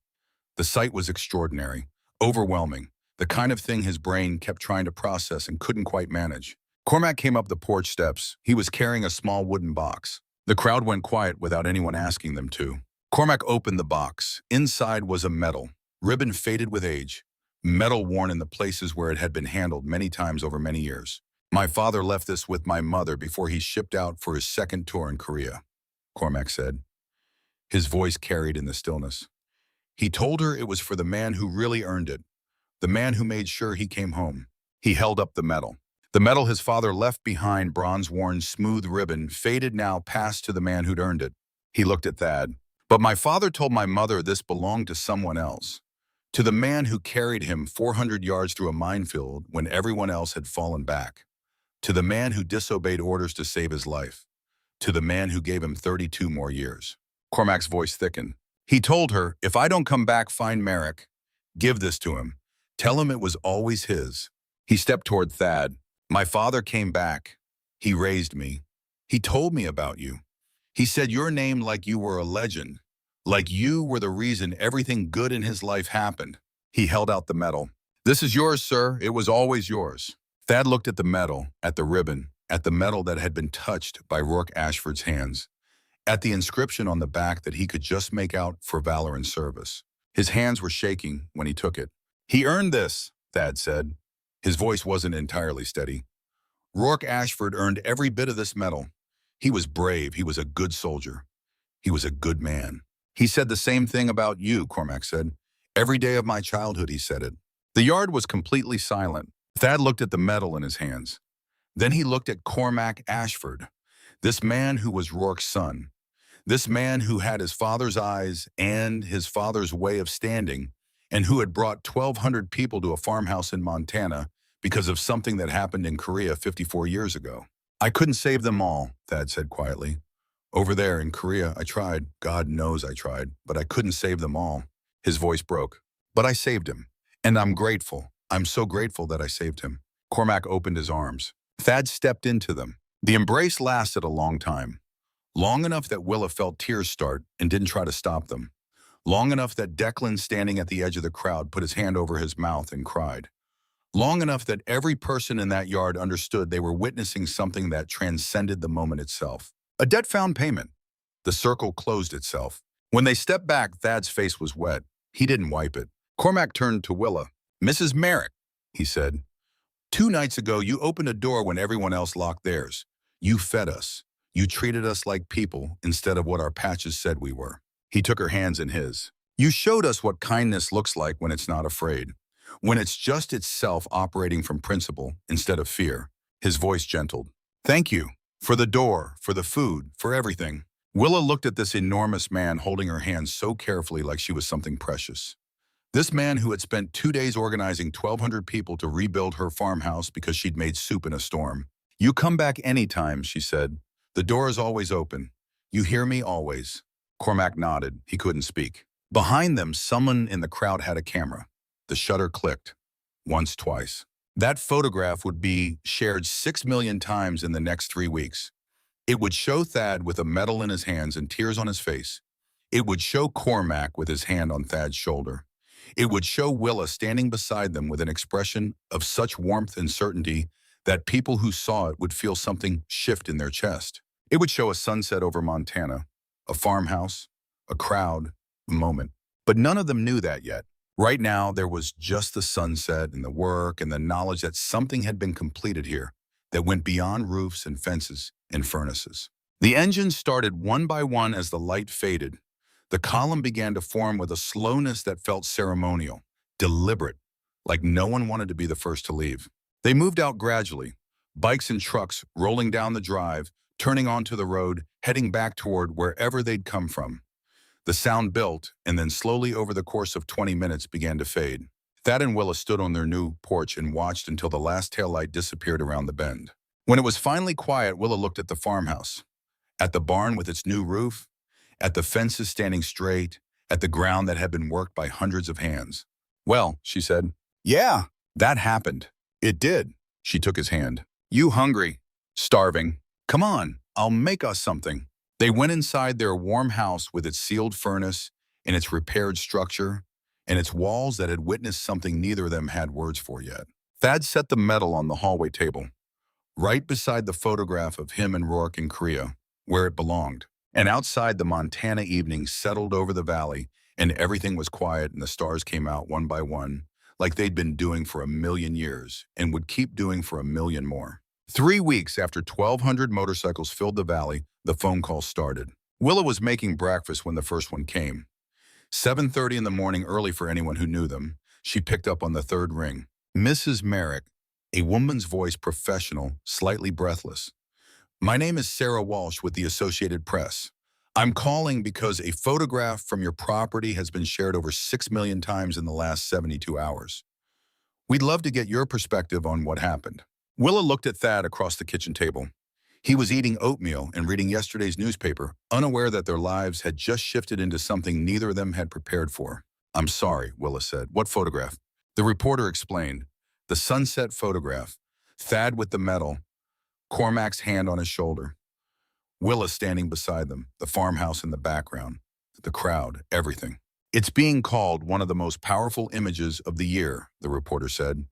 The sight was extraordinary, overwhelming, the kind of thing his brain kept trying to process and couldn't quite manage. Cormac came up the porch steps. He was carrying a small wooden box. The crowd went quiet without anyone asking them to. Cormac opened the box. Inside was a medal, ribbon faded with age, metal worn in the places where it had been handled many times over many years. My father left this with my mother before he shipped out for his second tour in Korea, Cormac said, his voice carried in the stillness. He told her it was for the man who really earned it, the man who made sure he came home. He held up the medal. The medal his father left behind, bronze-worn, smooth ribbon, faded now, passed to the man who'd earned it. He looked at Thad. But my father told my mother this belonged to someone else, to the man who carried him 400 yards through a minefield when everyone else had fallen back, to the man who disobeyed orders to save his life, to the man who gave him 32 more years. Cormac's voice thickened. He told her, if I don't come back, find Merrick. Give this to him. Tell him it was always his. He stepped toward Thad. My father came back. He raised me. He told me about you. He said your name like you were a legend, like you were the reason everything good in his life happened. He held out the medal. This is yours, sir. It was always yours. Thad looked at the medal, at the ribbon, at the medal that had been touched by Rourke Ashford's hands, at the inscription on the back that he could just make out for valor and service. His hands were shaking when he took it. He earned this, Thad said. His voice wasn't entirely steady. Rourke Ashford earned every bit of this medal. He was brave. He was a good soldier. He was a good man. He said the same thing about you, Cormac said. Every day of my childhood, he said it. The yard was completely silent. Thad looked at the medal in his hands. Then he looked at Cormac Ashford, this man who was Rourke's son, this man who had his father's eyes and his father's way of standing, and who had brought 1,200 people to a farmhouse in Montana because of something that happened in Korea 54 years ago. I couldn't save them all, Thad said quietly. Over there in Korea, I tried. God knows I tried, but I couldn't save them all. His voice broke. But I saved him, and I'm grateful. I'm so grateful that I saved him. Cormac opened his arms. Thad stepped into them. The embrace lasted a long time. Long enough that Willa felt tears start and didn't try to stop them. Long enough that Declan, standing at the edge of the crowd, put his hand over his mouth and cried. Long enough that every person in that yard understood they were witnessing something that transcended the moment itself. A debt found payment. The circle closed itself. When they stepped back, Thad's face was wet. He didn't wipe it. Cormac turned to Willa. Mrs. Merrick, he said, 2 nights ago you opened a door when everyone else locked theirs. You fed us. You treated us like people instead of what our patches said we were. He took her hands in his. You showed us what kindness looks like when it's not afraid, when it's just itself operating from principle instead of fear. His voice gentled. Thank you. For the door, for the food, for everything. Willa looked at this enormous man holding her hand so carefully like she was something precious. This man who had spent 2 days organizing 1,200 people to rebuild her farmhouse because she'd made soup in a storm. You come back anytime, she said. The door is always open. You hear me always. Cormac nodded. He couldn't speak. Behind them, someone in the crowd had a camera. The shutter clicked. Once, twice. That photograph would be shared 6 million times in the next 3 weeks. It would show Thad with a medal in his hands and tears on his face. It would show Cormac with his hand on Thad's shoulder. It would show Willa standing beside them with an expression of such warmth and certainty that people who saw it would feel something shift in their chest. It would show a sunset over Montana, a farmhouse, a crowd, a moment. But none of them knew that yet. Right now, there was just the sunset and the work and the knowledge that something had been completed here that went beyond roofs and fences and furnaces. The engines started one by one as the light faded. The column began to form with a slowness that felt ceremonial, deliberate, like no one wanted to be the first to leave. They moved out gradually, bikes and trucks rolling down the drive, turning onto the road, heading back toward wherever they'd come from. The sound built, and then slowly over the course of 20 minutes began to fade. Thad and Willa stood on their new porch and watched until the last taillight disappeared around the bend. When it was finally quiet, Willa looked at the farmhouse, at the barn with its new roof, at the fences standing straight, at the ground that had been worked by hundreds of hands. Well, she said, yeah, that happened. It did. She took his hand. You hungry? Starving? Come on, I'll make us something. They went inside their warm house with its sealed furnace and its repaired structure and its walls that had witnessed something neither of them had words for yet. Thad set the medal on the hallway table, right beside the photograph of him and Rourke in Korea, where it belonged. And outside, the Montana evening settled over the valley, and everything was quiet, and the stars came out one by one, like they'd been doing for a million years and would keep doing for a million more. 3 weeks after 1,200 motorcycles filled the valley, the phone call started. Willa was making breakfast when the first one came. 7:30 in the morning, early for anyone who knew them. She picked up on the third ring. Mrs. Merrick, a woman's voice, professional, slightly breathless. My name is Sarah Walsh with the Associated Press. I'm calling because a photograph from your property has been shared over 6 million times in the last 72 hours. We'd love to get your perspective on what happened. Willa looked at Thad across the kitchen table. He was eating oatmeal and reading yesterday's newspaper, unaware that their lives had just shifted into something neither of them had prepared for. I'm sorry, Willa said. What photograph? The reporter explained. The sunset photograph. Thad with the medal. Cormac's hand on his shoulder. Willa standing beside them, the farmhouse in the background, the crowd, everything. It's being called one of the most powerful images of the year, the reporter said.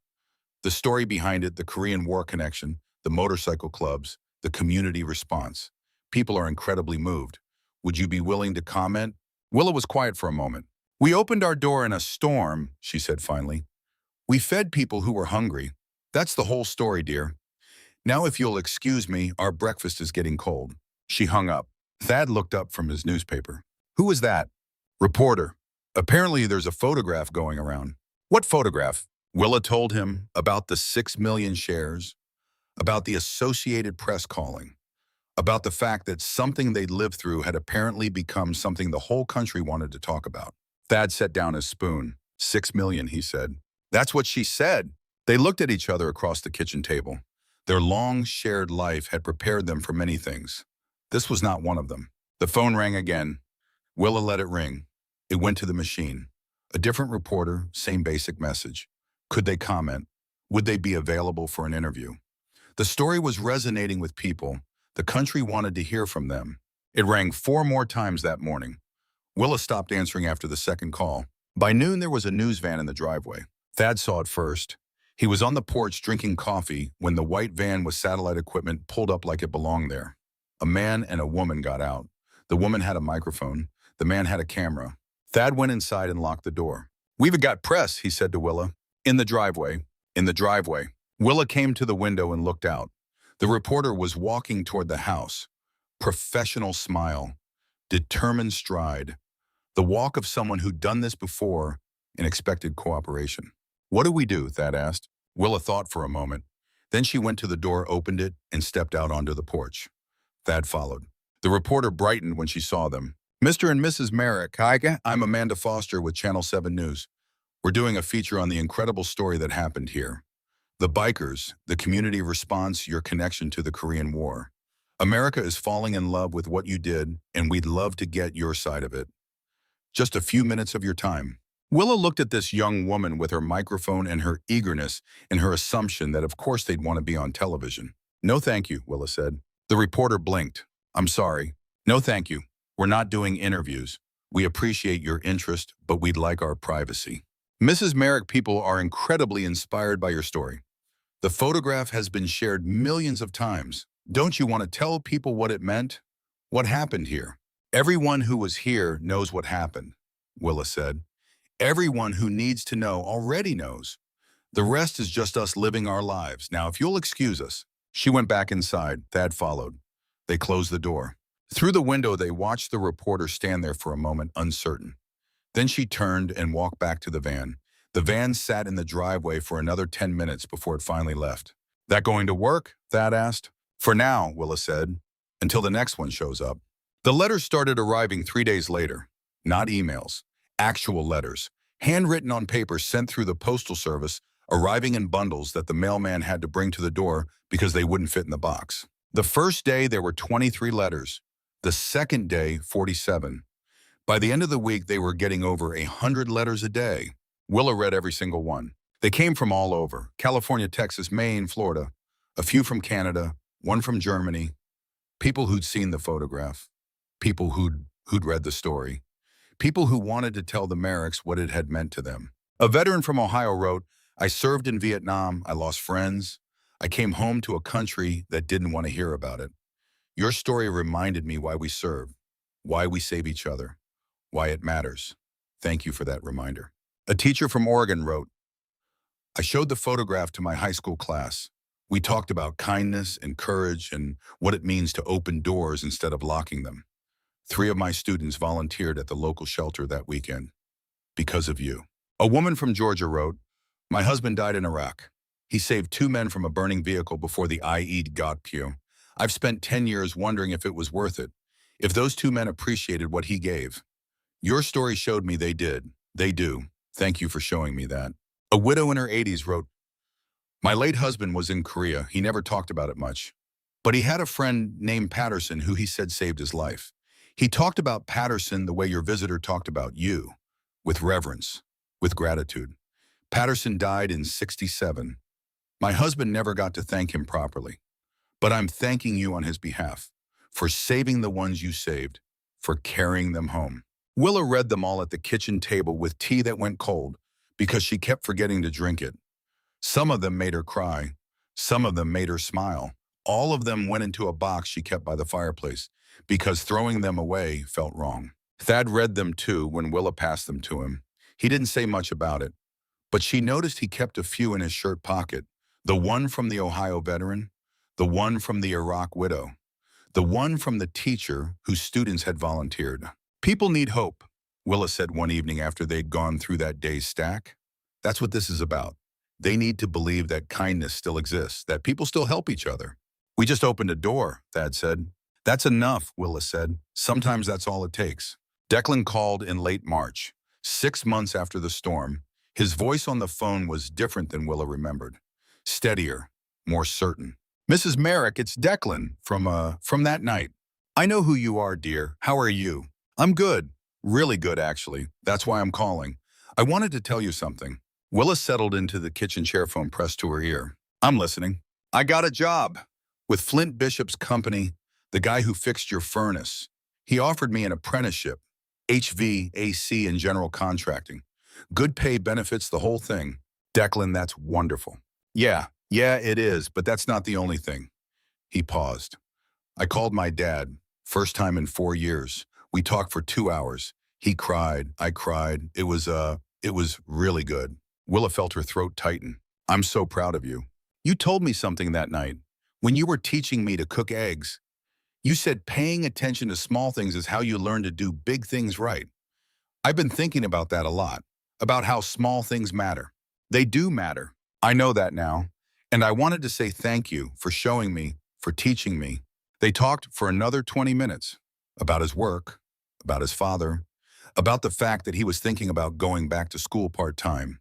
The story behind it, the Korean War connection, the motorcycle clubs, the community response. People are incredibly moved. Would you be willing to comment? Willa was quiet for a moment. We opened our door in a storm, she said finally. We fed people who were hungry. That's the whole story, dear. Now, if you'll excuse me, our breakfast is getting cold. She hung up. Thad looked up from his newspaper. Who is that? Reporter. Apparently there's a photograph going around. What photograph? Willa told him about the 6 million shares, about the Associated Press calling, about the fact that something they'd lived through had apparently become something the whole country wanted to talk about. Thad set down his spoon. 6 million, he said. That's what she said. They looked at each other across the kitchen table. Their long shared life had prepared them for many things. This was not one of them. The phone rang again. Willa let it ring. It went to the machine. A different reporter, same basic message. Could they comment? Would they be available for an interview? The story was resonating with people. The country wanted to hear from them. It rang 4 more times that morning. Willa stopped answering after the second call. By noon, there was a news van in the driveway. Thad saw it first. He was on the porch drinking coffee when the white van with satellite equipment pulled up like it belonged there. A man and a woman got out. The woman had a microphone. The man had a camera. Thad went inside and locked the door. We've got press, he said to Willa. In the driveway. In the driveway. Willa came to the window and looked out. The reporter was walking toward the house. Professional smile. Determined stride. The walk of someone who'd done this before and expected cooperation. What do we do? Thad asked. Willa thought for a moment. Then she went to the door, opened it, and stepped out onto the porch. Thad followed. The reporter brightened when she saw them. Mr. and Mrs. Merrick, hi, I'm Amanda Foster with Channel 7 News. We're doing a feature on the incredible story that happened here. The bikers, the community response, your connection to the Korean War. America is falling in love with what you did, and we'd love to get your side of it. Just a few minutes of your time. Willa looked at this young woman with her microphone and her eagerness and her assumption that of course they'd want to be on television. No thank you, Willa said. The reporter blinked. I'm sorry. No thank you. We're not doing interviews. We appreciate your interest, but we'd like our privacy. Mrs. Merrick, people are incredibly inspired by your story. The photograph has been shared millions of times. Don't you want to tell people what it meant? What happened here? Everyone who was here knows what happened, Willa said. Everyone who needs to know already knows. The rest is just us living our lives. Now, if you'll excuse us. She went back inside. Thad followed. They closed the door. Through the window, they watched the reporter stand there for a moment, uncertain. Then she turned and walked back to the van. The van sat in the driveway for another 10 minutes before it finally left. That going to work? Thad asked. For now, Willa said, until the next one shows up. The letters started arriving 3 days later. Not emails. Actual letters, handwritten on paper sent through the postal service, arriving in bundles that the mailman had to bring to the door because they wouldn't fit in the box. The first day, there were 23 letters. The second day, 47. By the end of the week, they were getting over 100 letters a day. Willa read every single one. They came from all over, California, Texas, Maine, Florida, a few from Canada, one from Germany, people who'd seen the photograph, people who'd read the story. People who wanted to tell the Merricks what it had meant to them. A veteran from Ohio wrote, I served in Vietnam, I lost friends. I came home to a country that didn't want to hear about it. Your story reminded me why we serve, why we save each other, why it matters. Thank you for that reminder. A teacher from Oregon wrote, I showed the photograph to my high school class. We talked about kindness and courage and what it means to open doors instead of locking them. 3 of my students volunteered at the local shelter that weekend because of you. A woman from Georgia wrote, "My husband died in Iraq. He saved 2 men from a burning vehicle before the IED got to. I've spent 10 years wondering if it was worth it, if those 2 men appreciated what he gave. Your story showed me they did. They do. Thank you for showing me that." A widow in her 80s wrote, "My late husband was in Korea. He never talked about it much. But he had a friend named Patterson who he said saved his life. He talked about Patterson the way your visitor talked about you, with reverence, with gratitude. Patterson died in '67. My husband never got to thank him properly. But I'm thanking you on his behalf for saving the ones you saved, for carrying them home." Willa read them all at the kitchen table with tea that went cold because she kept forgetting to drink it. Some of them made her cry. Some of them made her smile. All of them went into a box she kept by the fireplace because throwing them away felt wrong. Thad read them too when Willa passed them to him. He didn't say much about it, but she noticed he kept a few in his shirt pocket. The one from the Ohio veteran, the one from the Iraq widow, the one from the teacher whose students had volunteered. "People need hope," Willa said one evening after they'd gone through that day's stack. "That's what this is about. They need to believe that kindness still exists, that people still help each other." "We just opened a door," Thad said. "That's enough," Willa said. "Sometimes that's all it takes." Declan called in late March, 6 months after the storm. His voice on the phone was different than Willa remembered. Steadier, more certain. "Mrs. Merrick, it's Declan from that night. I know who you are, dear. How are you?" "I'm good. Really good, actually. That's why I'm calling. I wanted to tell you something." Willa settled into the kitchen chair, phone pressed to her ear. "I'm listening." "I got a job with Flint Bishop's company, the guy who fixed your furnace. He offered me an apprenticeship, HVAC and general contracting. Good pay, benefits, the whole thing." "Declan, that's wonderful." Yeah, it is, but that's not the only thing." He paused. "I called my dad, first time in 4 years. We talked for 2 hours. He cried, I cried. It was really good." Willa felt her throat tighten. "I'm so proud of you. You told me something that night. When you were teaching me to cook eggs, you said paying attention to small things is how you learn to do big things right. I've been thinking about that a lot, about how small things matter. They do matter. I know that now. And I wanted to say thank you for showing me, for teaching me." They talked for another 20 minutes about his work, about his father, about the fact that he was thinking about going back to school part-time,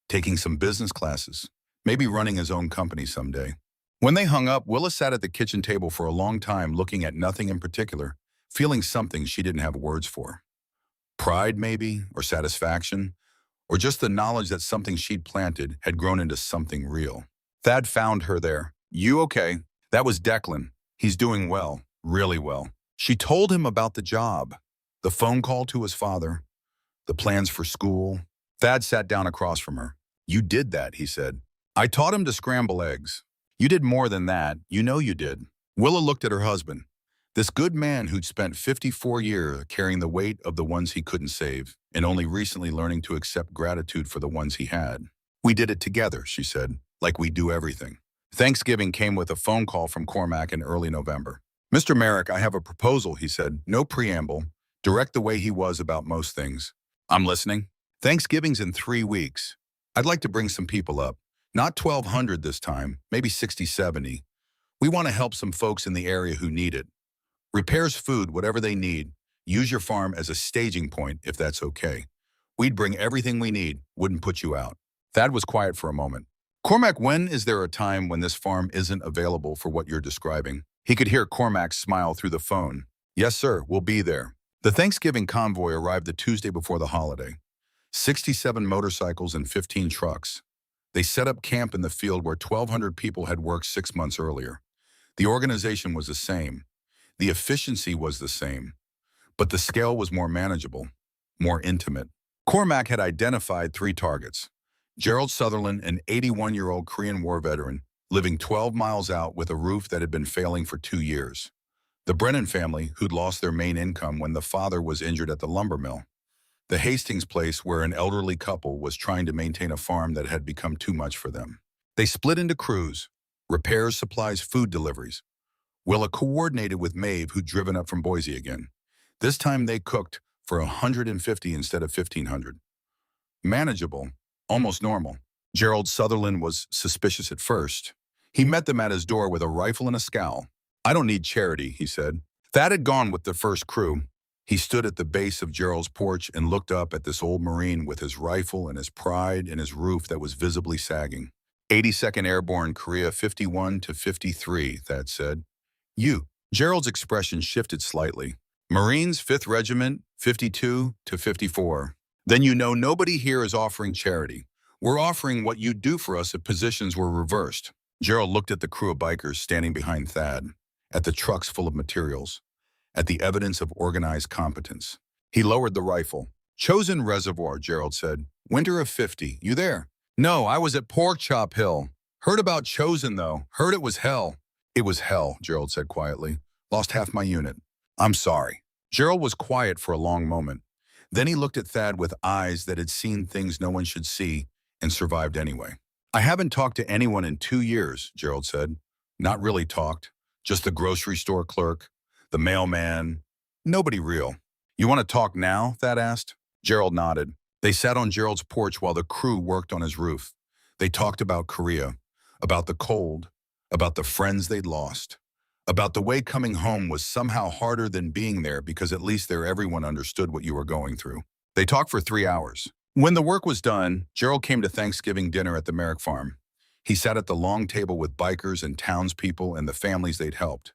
taking some business classes, maybe running his own company someday. When they hung up, Willa sat at the kitchen table for a long time looking at nothing in particular, feeling something she didn't have words for. Pride, maybe, or satisfaction, or just the knowledge that something she'd planted had grown into something real. Thad found her there. "You okay?" That was Declan. "He's doing well, really well." She told him about the job, the phone call to his father, the plans for school. Thad sat down across from her. "You did that," he said. "I taught him to scramble eggs." "You did more than that. You know you did." Willa looked at her husband, this good man who'd spent 54 years carrying the weight of the ones he couldn't save, and only recently learning to accept gratitude for the ones he had. "We did it together," she said, "like we do everything." Thanksgiving came with a phone call from Cormac in early November. "Mr. Merrick, I have a proposal," he said. No preamble, direct the way he was about most things. "I'm listening." "Thanksgiving's in 3 weeks. I'd like to bring some people up. Not 1,200 this time, maybe 60, 70. We want to help some folks in the area who need it. Repairs, food, whatever they need. Use your farm as a staging point, if that's okay. We'd bring everything we need, wouldn't put you out." Thad was quiet for a moment. "Cormac, when is there a time when this farm isn't available for what you're describing?" He could hear Cormac's smile through the phone. "Yes, sir, we'll be there." The Thanksgiving convoy arrived the Tuesday before the holiday. 67 motorcycles and 15 trucks. They set up camp in the field where 1,200 people had worked 6 months earlier. The organization was the same. The efficiency was the same. But the scale was more manageable, more intimate. Cormac had identified 3 targets. Gerald Sutherland, an 81-year-old Korean War veteran, living 12 miles out with a roof that had been failing for 2 years. The Brennan family, who'd lost their main income when the father was injured at the lumber mill. The Hastings place where an elderly couple was trying to maintain a farm that had become too much for them. They split into crews, repairs, supplies, food deliveries. Willa coordinated with Maeve, who'd driven up from Boise again. This time they cooked for 150 instead of 1,500. Manageable, almost normal. Gerald Sutherland was suspicious at first. He met them at his door with a rifle and a scowl. "I don't need charity," he said. Thad had gone with the first crew. He stood at the base of Gerald's porch and looked up at this old Marine with his rifle and his pride and his roof that was visibly sagging. 82nd Airborne, Korea 51 to 53, Thad said. "You." Gerald's expression shifted slightly. "Marines, 5th Regiment, 52 to 54. Then you know nobody here is offering charity. We're offering what you'd do for us if positions were reversed." Gerald looked at the crew of bikers standing behind Thad, at the trucks full of materials, at the evidence of organized competence. He lowered the rifle. "Chosen Reservoir," Gerald said. "Winter of 50. You there?" "No, I was at Pork Chop Hill. Heard about Chosen, though. Heard it was hell." "It was hell," Gerald said quietly. "Lost half my unit." "I'm sorry." Gerald was quiet for a long moment. Then he looked at Thad with eyes that had seen things no one should see and survived anyway. "I haven't talked to anyone in 2 years," Gerald said. "Not really talked. Just the grocery store clerk, the mailman. Nobody real." "You want to talk now?" Thad asked. Gerald nodded. They sat on Gerald's porch while the crew worked on his roof. They talked about Korea, about the cold, about the friends they'd lost, about the way coming home was somehow harder than being there because at least there everyone understood what you were going through. They talked for 3 hours. When the work was done, Gerald came to Thanksgiving dinner at the Merrick farm. He sat at the long table with bikers and townspeople and the families they'd helped.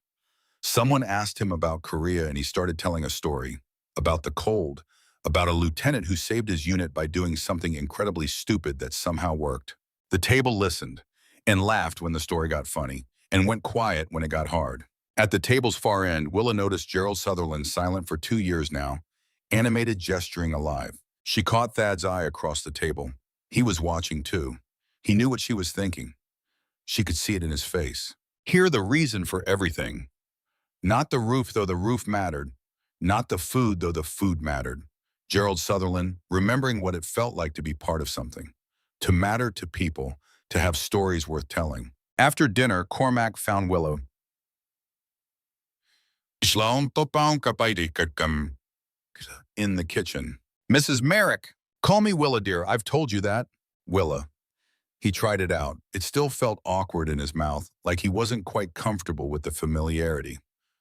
Someone asked him about Korea and he started telling a story about the cold, about a lieutenant who saved his unit by doing something incredibly stupid that somehow worked. The table listened and laughed when the story got funny and went quiet when it got hard. At the table's far end, Willa noticed Gerald Sutherland silent for 2 years now, animated, gesturing, alive. She caught Thad's eye across the table. He was watching too. He knew what she was thinking. She could see it in his face. Hear the reason for everything. Not the roof, though the roof mattered. Not the food, though the food mattered. Gerald Sutherland, remembering what it felt like to be part of something. To matter to people, to have stories worth telling. After dinner, Cormac found Willow in the kitchen. "Mrs. Merrick, call me Willa, dear. I've told you that." Willa. He tried it out. It still felt awkward in his mouth, like he wasn't quite comfortable with the familiarity.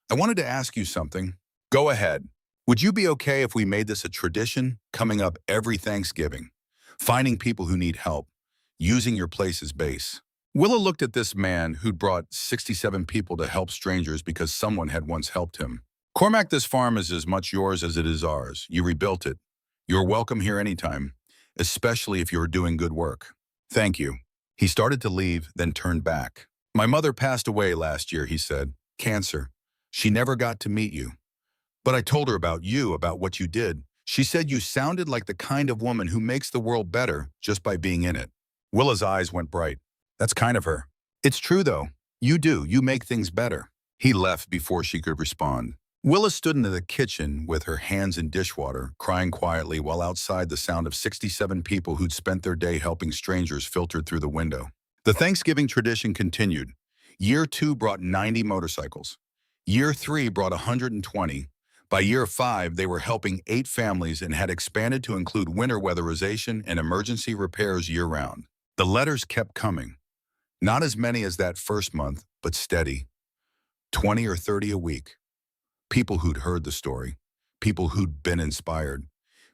"I wanted to ask you something." "Go ahead." "Would you be okay if we made this a tradition, coming up every Thanksgiving? Finding people who need help, using your place as base." Willa looked at this man who'd brought 67 people to help strangers because someone had once helped him. "Cormac, this farm is as much yours as it is ours. You rebuilt it. You're welcome here anytime, especially if you're doing good work." "Thank you." He started to leave, then turned back. "My mother passed away last year," he said. "Cancer. She never got to meet you. But I told her about you, about what you did. She said you sounded like the kind of woman who makes the world better just by being in it." Willa's eyes went bright. "That's kind of her." "It's true, though. You do. You make things better." He left before she could respond. Willa stood in the kitchen with her hands in dishwater, crying quietly while outside the sound of 67 people who'd spent their day helping strangers filtered through the window. The Thanksgiving tradition continued. Year 2 brought 90 motorcycles. Year 3 brought 120. By year 5, they were helping 8 families and had expanded to include winter weatherization and emergency repairs year-round. The letters kept coming. Not as many as that first month, but steady. 20 or 30 a week. People who'd heard the story. People who'd been inspired.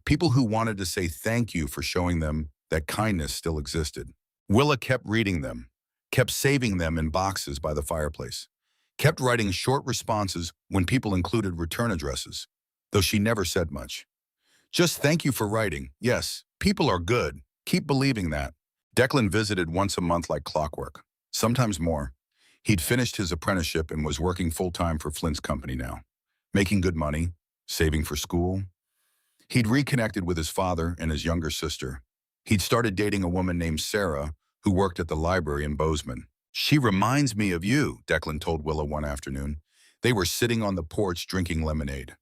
People who wanted to say thank you for showing them that kindness still existed. Willa kept reading them, kept saving them in boxes by the fireplace, kept writing short responses when people included return addresses, though she never said much. "Just thank you for writing. Yes, people are good. Keep believing that." Declan visited once a month like clockwork, sometimes more. He'd finished his apprenticeship and was working full-time for Flint's company now, making good money, saving for school. He'd reconnected with his father and his younger sister. He'd started dating a woman named Sarah who worked at the library in Bozeman. "She reminds me of you," Declan told Willa one afternoon. They were sitting on the porch drinking lemonade.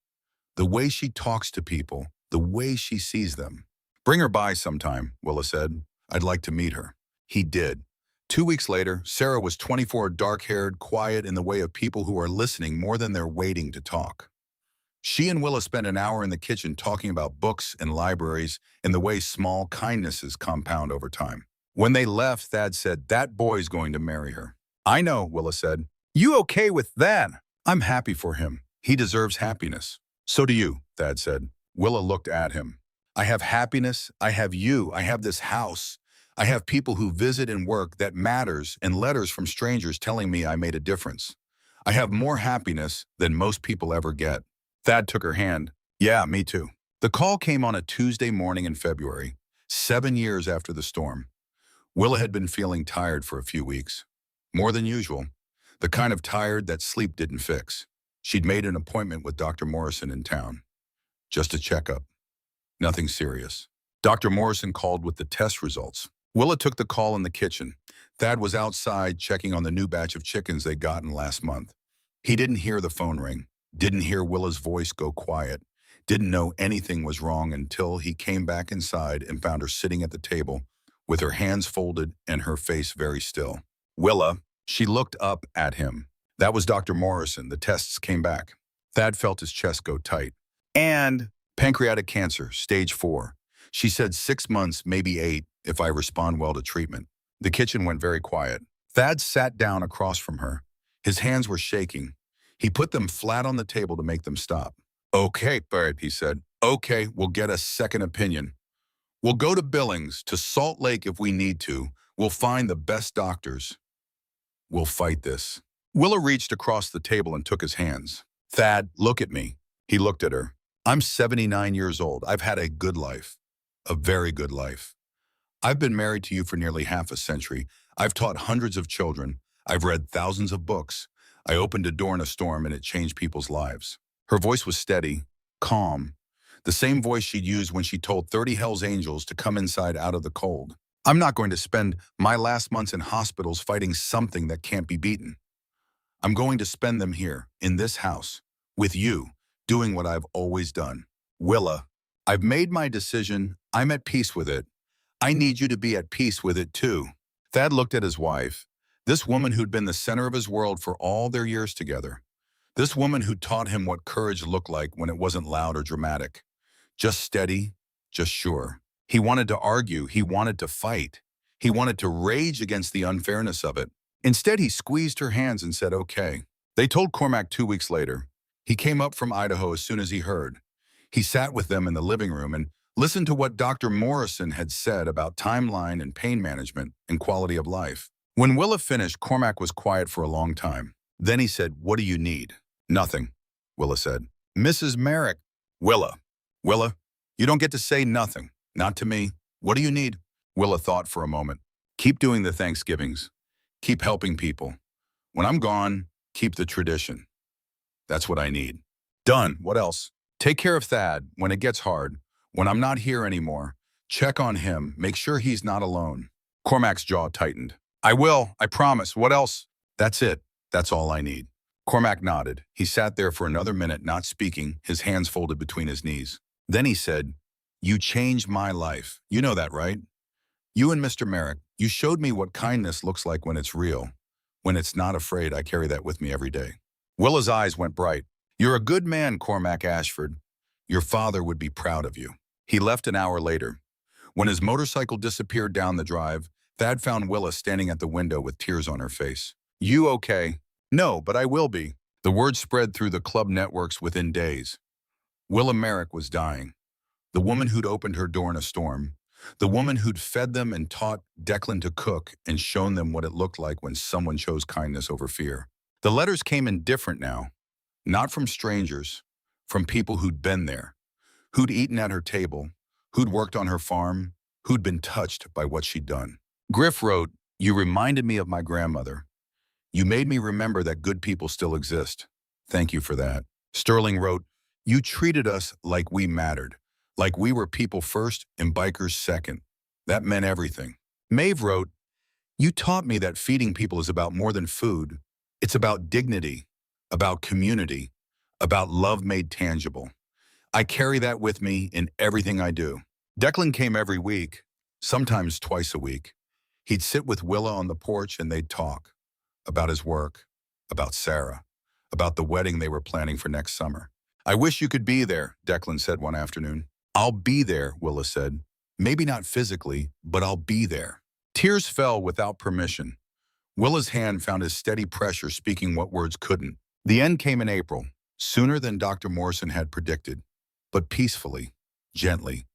"The way she talks to people, the way she sees them. Bring her by sometime, Willa said. I'd like to meet her. He did. 2 weeks later, Sarah was 24, dark-haired, quiet in the way of people who are listening more than they're waiting to talk. She and Willa spent an hour in the kitchen talking about books and libraries and the way small kindnesses compound over time. When they left, Thad said, that boy's going to marry her. I know, Willa said. You okay with that? I'm happy for him. He deserves happiness. So do you, Thad said. Willa looked at him. I have happiness. I have you. I have this house. I have people who visit and work that matters and letters from strangers telling me I made a difference. I have more happiness than most people ever get. Thad took her hand. Yeah, me too. The call came on a Tuesday morning in February, 7 years after the storm. Willa had been feeling tired for a few weeks. More than usual. The kind of tired that sleep didn't fix. She'd made an appointment with Dr. Morrison in town. Just a checkup. Nothing serious. Dr. Morrison called with the test results. Willa took the call in the kitchen. Thad was outside checking on the new batch of chickens they'd gotten last month. He didn't hear the phone ring, didn't hear Willa's voice go quiet, didn't know anything was wrong until he came back inside and found her sitting at the table with her hands folded and her face very still. Willa, she looked up at him. That was Dr. Morrison. The tests came back. Thad felt his chest go tight. And pancreatic cancer, stage 4. She said 6 months, maybe 8, if I respond well to treatment. The kitchen went very quiet. Thad sat down across from her. His hands were shaking. He put them flat on the table to make them stop. Okay, Barrett, he said. Okay, we'll get a second opinion. We'll go to Billings, to Salt Lake if we need to. We'll find the best doctors. We'll fight this. Willa reached across the table and took his hands. Thad, look at me. He looked at her. I'm 79 years old. I've had a good life. A very good life. I've been married to you for nearly half a century. I've taught hundreds of children. I've read thousands of books. I opened a door in a storm and it changed people's lives. Her voice was steady, calm, the same voice she'd used when she told 30 Hell's Angels to come inside out of the cold. I'm not going to spend my last months in hospitals fighting something that can't be beaten. I'm going to spend them here, in this house, with you, doing what I've always done. Willa, I've made my decision. I'm at peace with it. I need you to be at peace with it too. Thad looked at his wife, this woman who'd been the center of his world for all their years together. This woman who taught him what courage looked like when it wasn't loud or dramatic. Just steady, just sure. He wanted to argue. He wanted to fight. He wanted to rage against the unfairness of it. Instead, he squeezed her hands and said, okay. They told Cormac 2 weeks later. He came up from Idaho as soon as he heard. He sat with them in the living room and listened to what Dr. Morrison had said about timeline and pain management and quality of life. When Willa finished, Cormac was quiet for a long time. Then he said, what do you need? Nothing, Willa said. Mrs. Merrick. Willa, you don't get to say nothing. Not to me. What do you need? Willa thought for a moment. Keep doing the Thanksgivings. Keep helping people. When I'm gone, keep the tradition. That's what I need. Done. What else? Take care of Thad when it gets hard. When I'm not here anymore, check on him. Make sure he's not alone. Cormac's jaw tightened. I will. I promise. What else? That's it. That's all I need. Cormac nodded. He sat there for another minute, not speaking, his hands folded between his knees. Then he said, you changed my life. You know that, right? You and Mr. Merrick, you showed me what kindness looks like when it's real. When it's not afraid, I carry that with me every day. Willa's eyes went bright. You're a good man, Cormac Ashford. Your father would be proud of you. He left an hour later. When his motorcycle disappeared down the drive, Thad found Willa standing at the window with tears on her face. You okay? No, but I will be. The word spread through the club networks within days. Willa Merrick was dying. The woman who'd opened her door in a storm. The woman who'd fed them and taught Declan to cook and shown them what it looked like when someone chose kindness over fear. The letters came in different now. Not from strangers, from people who'd been there, who'd eaten at her table, who'd worked on her farm, who'd been touched by what she'd done. Griff wrote, you reminded me of my grandmother. You made me remember that good people still exist. Thank you for that. Sterling wrote, you treated us like we mattered, like we were people first and bikers second. That meant everything. Maeve wrote, you taught me that feeding people is about more than food. It's about dignity, about community, about love made tangible. I carry that with me in everything I do. Declan came every week, sometimes twice a week. He'd sit with Willa on the porch and they'd talk about his work, about Sarah, about the wedding they were planning for next summer. I wish you could be there, Declan said one afternoon. I'll be there, Willa said. Maybe not physically, but I'll be there. Tears fell without permission. Willa's hand found his steady pressure speaking what words couldn't. The end came in April, sooner than Dr. Morrison had predicted, but peacefully, gently,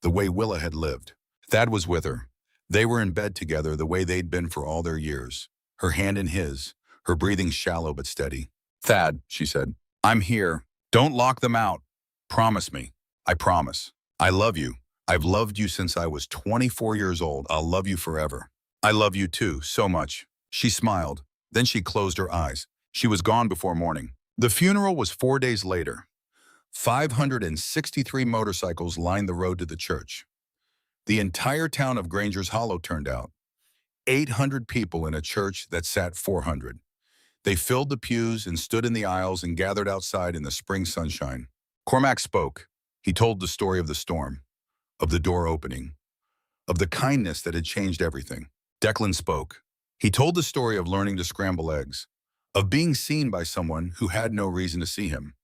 the way Willa had lived. Thad was with her. They were in bed together the way they'd been for all their years, her hand in his, her breathing shallow but steady. Thad, she said, I'm here. Don't lock them out. Promise me. I promise. I love you. I've loved you since I was 24 years old. I'll love you forever. I love you too, so much. She smiled. Then she closed her eyes. She was gone before morning. The funeral was 4 days later. 563 motorcycles lined the road to the church. The entire town of Granger's Hollow turned out. 800 people in a church that sat 400. They filled the pews and stood in the aisles and gathered outside in the spring sunshine. Cormac spoke. He told the story of the storm, of the door opening, of the kindness that had changed everything. Declan spoke. He told the story of learning to scramble eggs, of being seen by someone who had no reason to see him,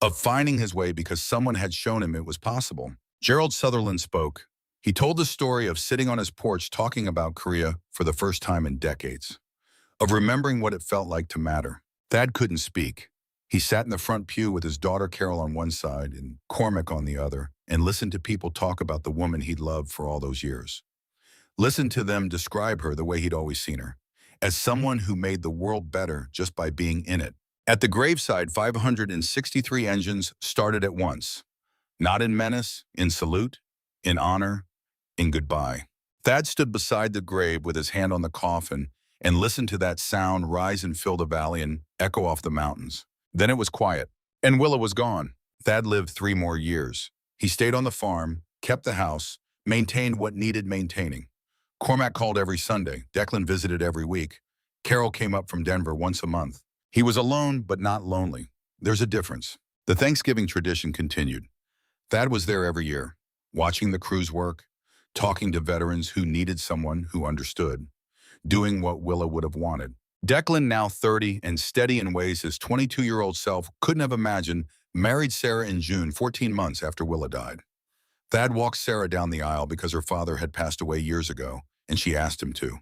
of finding his way because someone had shown him it was possible. Gerald Sutherland spoke. He told the story of sitting on his porch talking about Korea for the first time in decades, of remembering what it felt like to matter. Thad couldn't speak. He sat in the front pew with his daughter Carol on one side and Cormac on the other and listened to people talk about the woman he'd loved for all those years. Listened to them describe her the way he'd always seen her, as someone who made the world better just by being in it. At the graveside, 563 engines started at once, not in menace, in salute, in honor, in goodbye. Thad stood beside the grave with his hand on the coffin and listened to that sound rise and fill the valley and echo off the mountains. Then it was quiet, and Willa was gone. Thad lived 3 more years. He stayed on the farm, kept the house, maintained what needed maintaining. Cormac called every Sunday. Declan visited every week. Carol came up from Denver once a month. He was alone, but not lonely. There's a difference. The Thanksgiving tradition continued. Thad was there every year, watching the crews work, talking to veterans who needed someone who understood, doing what Willa would have wanted. Declan, now 30 and steady in ways his 22-year-old self couldn't have imagined, married Sarah in June, 14 months after Willa died. Thad walked Sarah down the aisle because her father had passed away years ago, and she asked him to.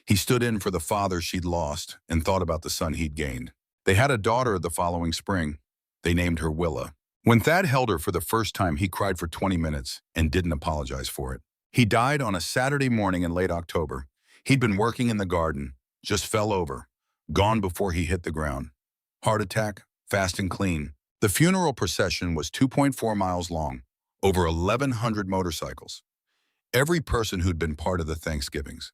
He stood in for the father she'd lost and thought about the son he'd gained. They had a daughter the following spring. They named her Willa. When Thad held her for the first time, he cried for 20 minutes and didn't apologize for it. He died on a Saturday morning in late October. He'd been working in the garden, just fell over, gone before he hit the ground. Heart attack, fast and clean. The funeral procession was 2.4 miles long, over 1,100 motorcycles. Every person who'd been part of the Thanksgivings,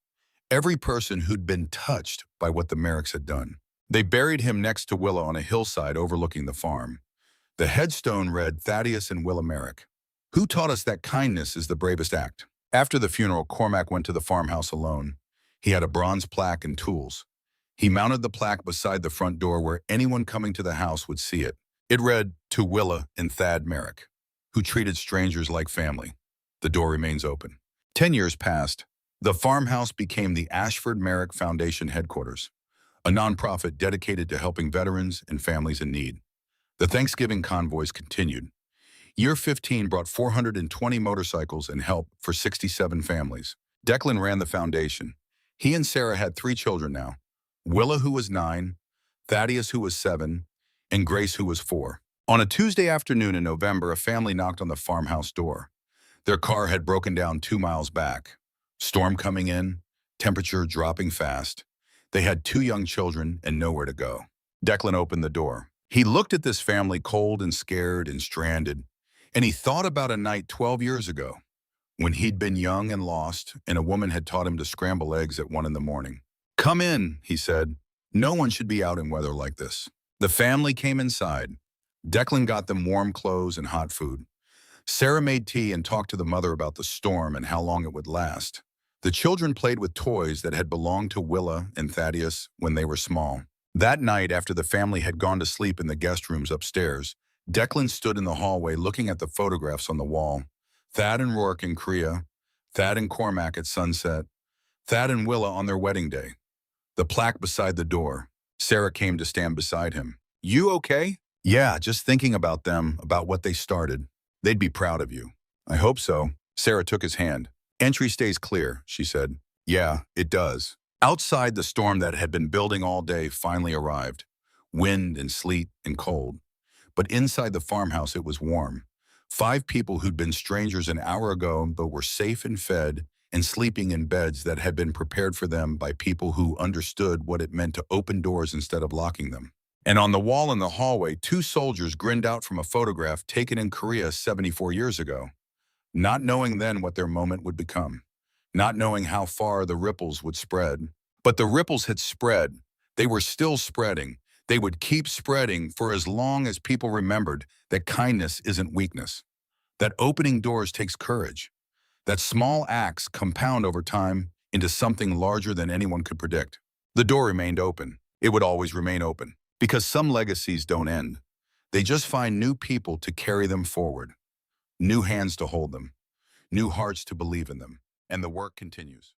every person who'd been touched by what the Merricks had done. They buried him next to Willa on a hillside overlooking the farm. The headstone read, Thaddeus and Willa Merrick, who taught us that kindness is the bravest act. After the funeral, Cormac went to the farmhouse alone. He had a bronze plaque and tools. He mounted the plaque beside the front door where anyone coming to the house would see it. It read, to Willa and Thad Merrick, who treated strangers like family. The door remains open. 10 years passed. The farmhouse became the Ashford Merrick Foundation headquarters, a nonprofit dedicated to helping veterans and families in need. The Thanksgiving convoys continued. Year 15 brought 420 motorcycles and help for 67 families. Declan ran the foundation. He and Sarah had 3 children now. Willa, who was 9, Thaddeus, who was 7, and Grace, who was 4. On a Tuesday afternoon in November, a family knocked on the farmhouse door. Their car had broken down 2 miles back. Storm coming in, temperature dropping fast. They had 2 young children and nowhere to go. Declan opened the door. He looked at this family cold and scared and stranded, and he thought about a night 12 years ago when he'd been young and lost and a woman had taught him to scramble eggs at 1 in the morning. Come in, he said. No one should be out in weather like this. The family came inside. Declan got them warm clothes and hot food. Sarah made tea and talked to the mother about the storm and how long it would last. The children played with toys that had belonged to Willa and Thaddeus when they were small. That night, after the family had gone to sleep in the guest rooms upstairs, Declan stood in the hallway looking at the photographs on the wall. Thad and Rourke in Korea, Thad and Cormac at sunset, Thad and Willa on their wedding day. The plaque beside the door. Sarah came to stand beside him. You okay? Yeah, just thinking about them, about what they started. They'd be proud of you. I hope so. Sarah took his hand. Entry stays clear, she said. Yeah, it does. Outside, the storm that had been building all day finally arrived. Wind and sleet and cold. But inside the farmhouse, it was warm. 5 people who'd been strangers an hour ago but were safe and fed and sleeping in beds that had been prepared for them by people who understood what it meant to open doors instead of locking them. And on the wall in the hallway, 2 soldiers grinned out from a photograph taken in Korea 74 years ago, not knowing then what their moment would become, not knowing how far the ripples would spread. But the ripples had spread. They were still spreading. They would keep spreading for as long as people remembered that kindness isn't weakness, that opening doors takes courage, that small acts compound over time into something larger than anyone could predict. The door remained open. It would always remain open, because some legacies don't end. They just find new people to carry them forward, new hands to hold them, new hearts to believe in them, and the work continues.